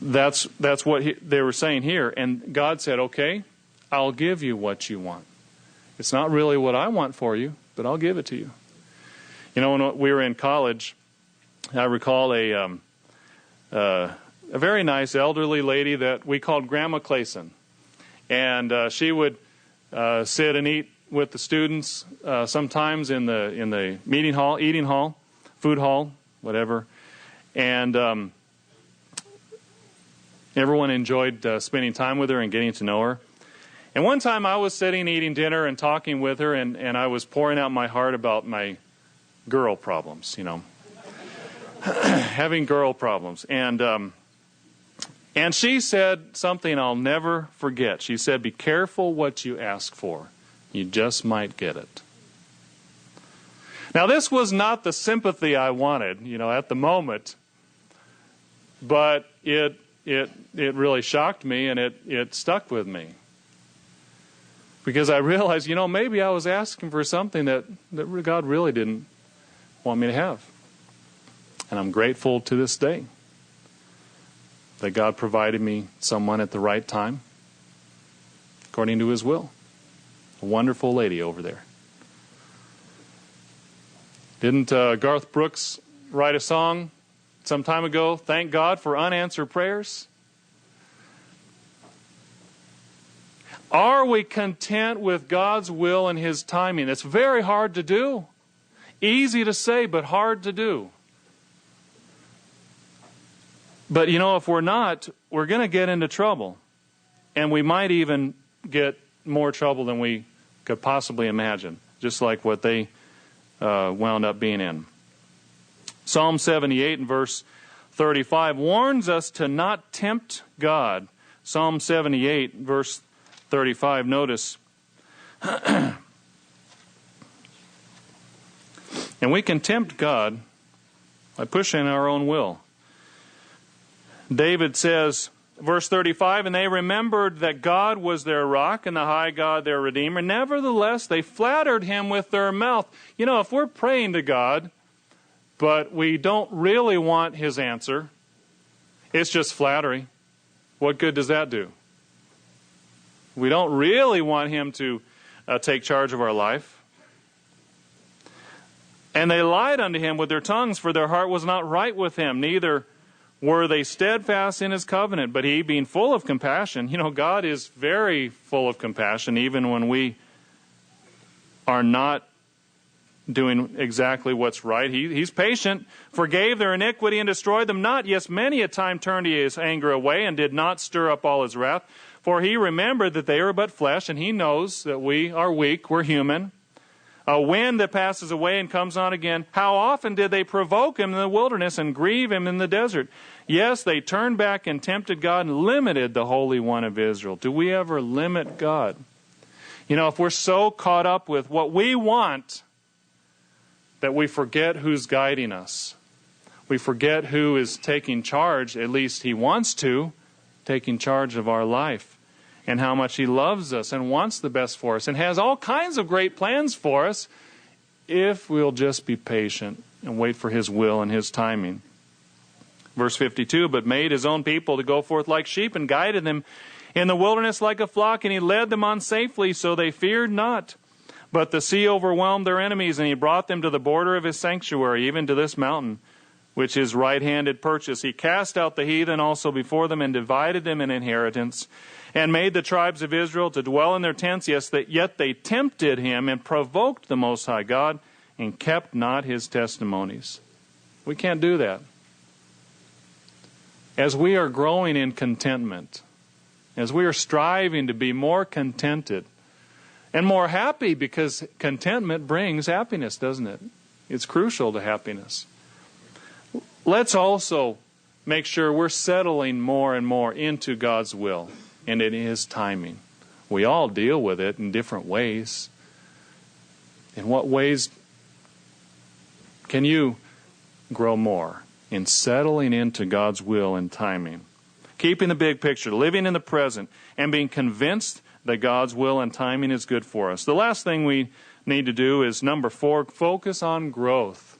That's what they were saying here. And God said, okay, I'll give you what you want. It's not really what I want for you, but I'll give it to you. You know, when we were in college, I recall a very nice elderly lady that we called Grandma Clayson. And she would sit and eat with the students sometimes in the meeting hall, eating hall, food hall, whatever. And everyone enjoyed spending time with her and getting to know her. And one time I was sitting eating dinner and talking with her, and I was pouring out my heart about my girl problems, you know, having girl problems. And she said something I'll never forget. She said, be careful what you ask for. You just might get it. Now, this was not the sympathy I wanted, you know, at the moment, but it really shocked me, and it stuck with me. Because I realized, you know, maybe I was asking for something that God really didn't want me to have. And I'm grateful to this day that God provided me someone at the right time, according to His will. A wonderful lady over there. Didn't Garth Brooks write a song some time ago, thank God for unanswered prayers? Are we content with God's will and His timing? It's very hard to do. Easy to say, but hard to do. But, you know, if we're not, we're going to get into trouble. And we might even get more trouble than we could possibly imagine, just like what they wound up being in. Psalm 78 and verse 35 warns us to not tempt God. Psalm 78, verse 35, notice. And we can tempt God by pushing our own will. David says, verse 35, and they remembered that God was their rock and the high God their Redeemer. Nevertheless, they flattered Him with their mouth. You know, if we're praying to God, but we don't really want His answer, it's just flattery. What good does that do? We don't really want Him to take charge of our life. And they lied unto Him with their tongues, for their heart was not right with Him, neither were they steadfast in His covenant. But He, being full of compassion, you know, God is very full of compassion, even when we are not doing exactly what's right. He's patient, forgave their iniquity and destroyed them not. Yes, many a time turned He His anger away and did not stir up all His wrath. For He remembered that they are but flesh, and He knows that we are weak, we're human. A wind that passes away and comes on again. How often did they provoke Him in the wilderness and grieve Him in the desert? Yes, they turned back and tempted God and limited the Holy One of Israel. Do we ever limit God? You know, if we're so caught up with what we want that we forget who's guiding us. We forget who is taking charge, at least He wants to, taking charge of our life. And how much He loves us and wants the best for us and has all kinds of great plans for us if we'll just be patient and wait for His will and His timing. Verse 52, but made His own people to go forth like sheep and guided them in the wilderness like a flock, and He led them on safely, so they feared not. But the sea overwhelmed their enemies, and He brought them to the border of His sanctuary, even to this mountain, which His right hand had purchased. He cast out the heathen also before them and divided them in inheritance, and made the tribes of Israel to dwell in their tents. Yes, yet they tempted Him and provoked the Most High God and kept not His testimonies. We can't do that. As we are growing in contentment, as we are striving to be more contented and more happy, because contentment brings happiness, doesn't it? It's crucial to happiness. Let's also make sure we're settling more and more into God's will and in His timing. We all deal with it in different ways. In what ways can you grow more in settling into God's will and timing? Keeping the big picture, living in the present, and being convinced that God's will and timing is good for us. The last thing we need to do is, number 4, focus on growth.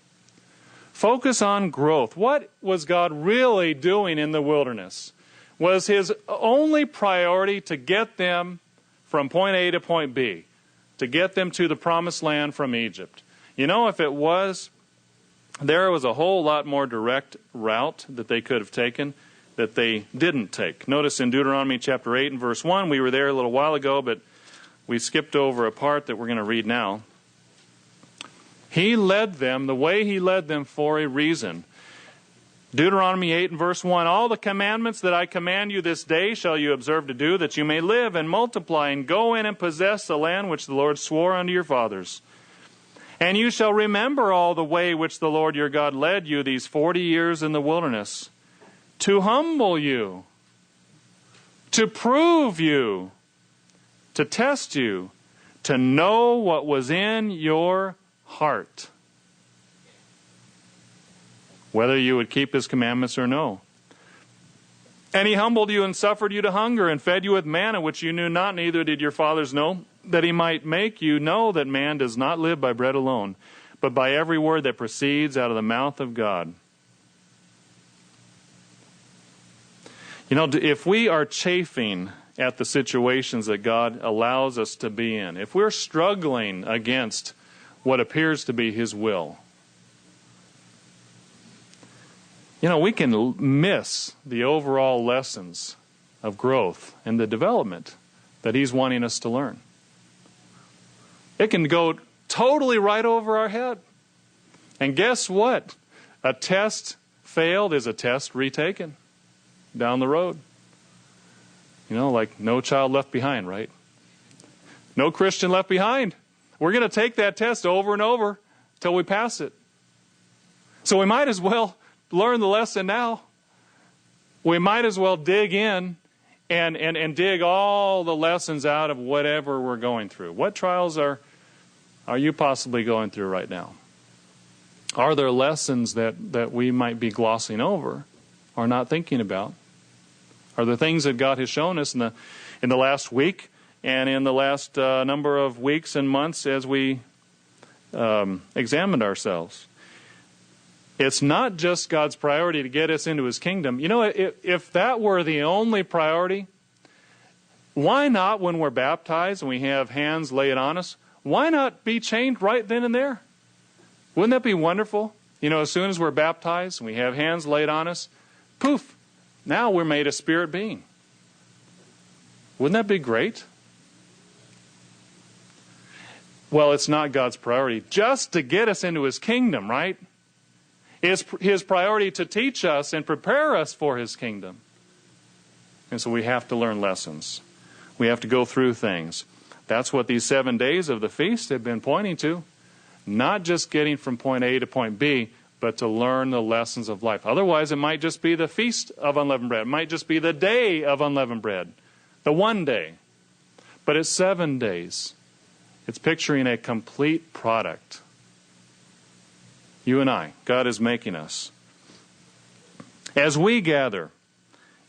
Focus on growth. What was God really doing in the wilderness? Was his only priority to get them from point A to point B, to get them to the promised land from Egypt? You know, if it was, there was a whole lot more direct route that they could have taken that they didn't take. Notice in Deuteronomy chapter 8 and verse 1, we were there a little while ago, but we skipped over a part that we're going to read now. He led them the way he led them for a reason. Deuteronomy 8 and verse 1, all the commandments that I command you this day shall you observe to do, that you may live and multiply and go in and possess the land which the Lord swore unto your fathers. And you shall remember all the way which the Lord your God led you these 40 years in the wilderness, to humble you, to prove you, to test you, to know what was in your heart, whether you would keep his commandments or no. And he humbled you and suffered you to hunger and fed you with manna, which you knew not, neither did your fathers know, that he might make you know that man does not live by bread alone, but by every word that proceeds out of the mouth of God. You know, if we are chafing at the situations that God allows us to be in, if we're struggling against what appears to be his will, you know, we can miss the overall lessons of growth and the development that he's wanting us to learn. It can go totally right over our head. And guess what? A test failed is a test retaken down the road. You know, like no child left behind, right? No Christian left behind. We're going to take that test over and over till we pass it. So we might as well learn the lesson now. We might as well dig in and dig all the lessons out of whatever we're going through. What trials are you possibly going through right now? Are there lessons that we might be glossing over or not thinking about? Are there things that God has shown us in the last week and in the last number of weeks and months as we examined ourselves? It's not just God's priority to get us into his kingdom. You know, if that were the only priority, why not when we're baptized and we have hands laid on us, why not be changed right then and there? Wouldn't that be wonderful? You know, as soon as we're baptized and we have hands laid on us, poof, now we're made a spirit being. Wouldn't that be great? Well, it's not God's priority just to get us into his kingdom, right? It's his priority to teach us and prepare us for his kingdom. And so we have to learn lessons. We have to go through things. That's what these 7 days of the feast have been pointing to. Not just getting from point A to point B, but to learn the lessons of life. Otherwise, it might just be the feast of unleavened bread. It might just be the day of unleavened bread. The one day. But it's 7 days. It's picturing a complete product. You and I, God is making us. As we gather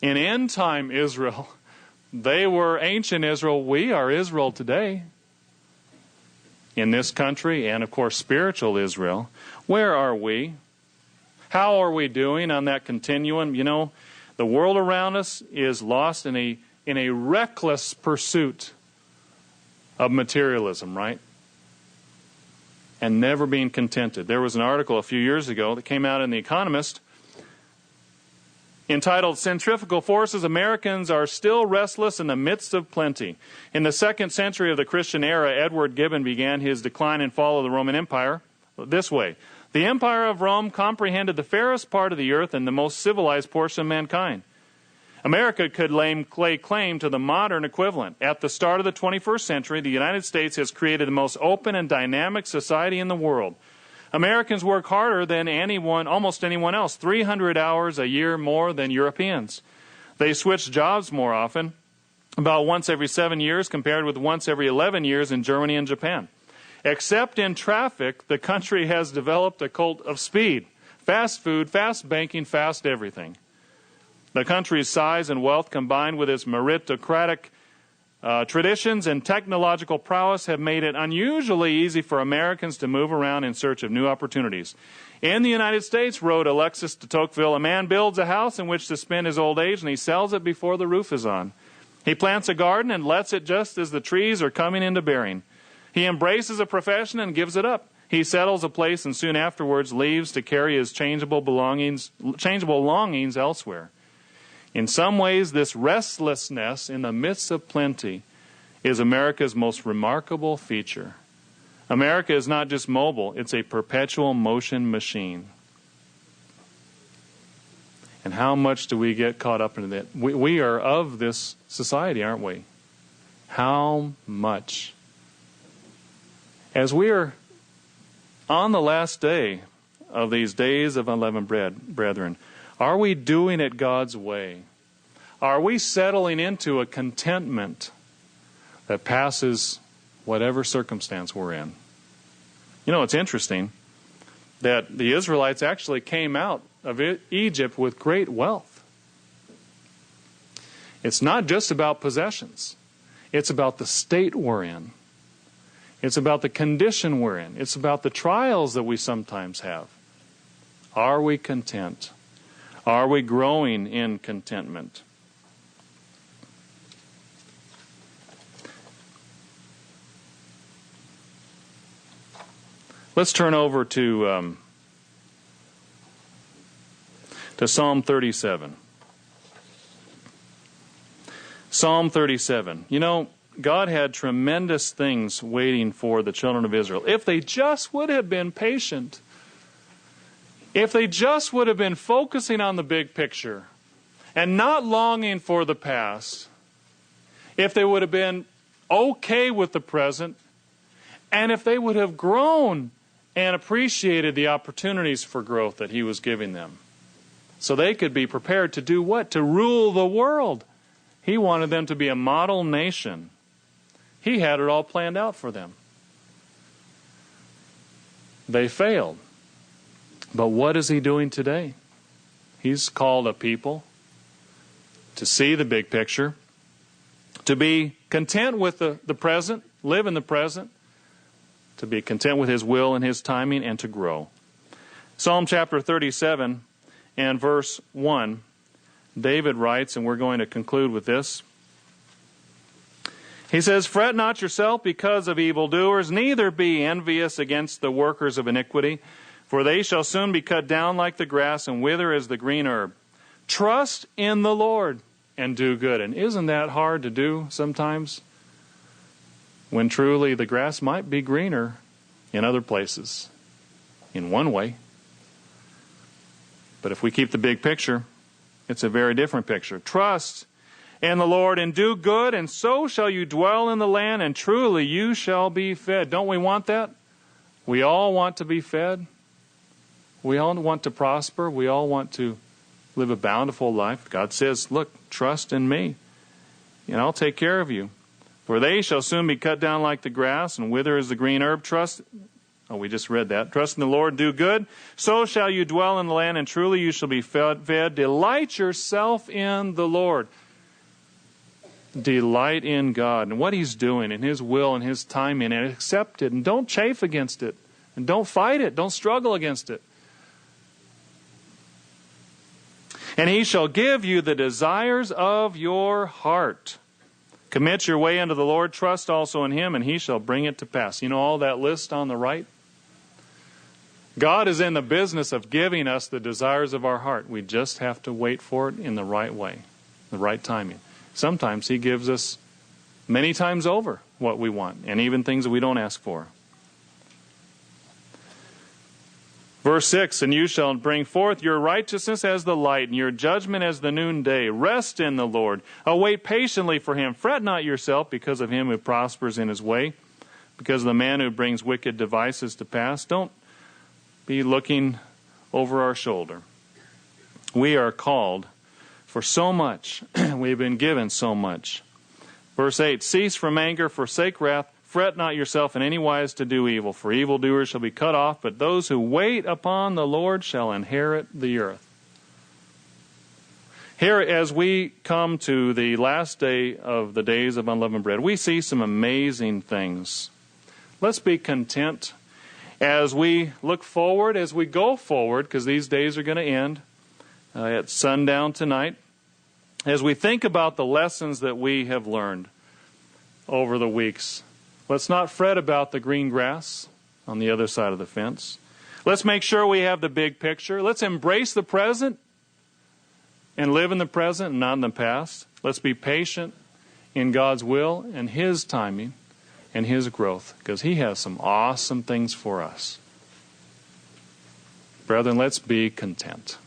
in end time Israel, they were ancient Israel, we are Israel today. In this country and, of course, spiritual Israel. Where are we? How are we doing on that continuum? You know, the world around us is lost in a reckless pursuit of materialism, right? And never being contented. There was an article a few years ago that came out in The Economist entitled, Centrifugal Forces, Americans Are Still Restless in the Midst of Plenty. In the 2nd century of the Christian era, Edward Gibbon began his decline and fall of the Roman Empire this way. The Empire of Rome comprehended the fairest part of the earth and the most civilized portion of mankind. America could lay claim to the modern equivalent. At the start of the 21st century, the United States has created the most open and dynamic society in the world. Americans work harder than almost anyone else, 300 hours a year more than Europeans. They switch jobs more often, about once every 7 years compared with once every 11 years in Germany and Japan. Except in traffic, the country has developed a cult of speed. Fast food, fast banking, fast everything. The country's size and wealth combined with its meritocratic Traditions and technological prowess have made it unusually easy for Americans to move around in search of new opportunities. In the United States, wrote Alexis de Tocqueville, a man builds a house in which to spend his old age, and he sells it before the roof is on. He plants a garden and lets it just as the trees are coming into bearing. He embraces a profession and gives it up. He settles a place and soon afterwards leaves to carry his changeable longings elsewhere. In some ways, this restlessness in the midst of plenty is America's most remarkable feature. America is not just mobile, it's a perpetual motion machine. And how much do we get caught up in that? We are of this society, aren't we? How much? As we are on the last day of these days of unleavened bread, brethren, are we doing it God's way? Are we settling into a contentment that passes whatever circumstance we're in? You know, it's interesting that the Israelites actually came out of Egypt with great wealth. It's not just about possessions. It's about the state we're in. It's about the condition we're in. It's about the trials that we sometimes have. Are we content? Are we growing in contentment? Let's turn over to Psalm 37. Psalm 37. You know, God had tremendous things waiting for the children of Israel. If they just would have been patient, if they just would have been focusing on the big picture and not longing for the past, if they would have been okay with the present, and if they would have grown and appreciated the opportunities for growth that He was giving them, so they could be prepared to do what? To rule the world. He wanted them to be a model nation. He had it all planned out for them. They failed. But what is He doing today? He's called a people to see the big picture, to be content with the present, live in the present, to be content with His will and His timing, and to grow. Psalm chapter 37 and verse 1, David writes, and we're going to conclude with this. He says, "Fret not yourself because of evildoers, neither be envious against the workers of iniquity, for they shall soon be cut down like the grass and wither as the green herb. Trust in the Lord and do good." And isn't that hard to do sometimes? When truly the grass might be greener in other places, in one way. But if we keep the big picture, it's a very different picture. Trust in the Lord and do good, and so shall you dwell in the land, and truly you shall be fed. Don't we want that? We all want to be fed. We all want to prosper. We all want to live a bountiful life. God says, look, trust in me, and I'll take care of you. For they shall soon be cut down like the grass, and wither as the green herb. We just read that. Trust in the Lord, do good. So shall you dwell in the land, and truly you shall be fed. Delight yourself in the Lord. Delight in God and what He's doing, in His will and His timing, and accept it. And don't chafe against it. And don't fight it. Don't struggle against it. And He shall give you the desires of your heart. Commit your way unto the Lord. Trust also in Him, and He shall bring it to pass. You know all that list on the right? God is in the business of giving us the desires of our heart. We just have to wait for it in the right way, the right timing. Sometimes He gives us many times over what we want, and even things that we don't ask for. Verse 6, "And you shall bring forth your righteousness as the light, and your judgment as the noonday. Rest in the Lord. Await patiently for Him. Fret not yourself because of him who prospers in his way, because of the man who brings wicked devices to pass." Don't be looking over our shoulder. We are called for so much. We've been given so much. Verse 8, "Cease from anger, forsake wrath. Fret not yourself in any wise to do evil, for evildoers shall be cut off, but those who wait upon the Lord shall inherit the earth." Here, as we come to the last day of the days of unleavened bread, we see some amazing things. Let's be content as we look forward, as we go forward, because these days are going to end at sundown tonight. As we think about the lessons that we have learned over the weeks, let's not fret about the green grass on the other side of the fence. Let's make sure we have the big picture. Let's embrace the present and live in the present and not in the past. Let's be patient in God's will and His timing and His growth, because He has some awesome things for us. Brethren, let's be content.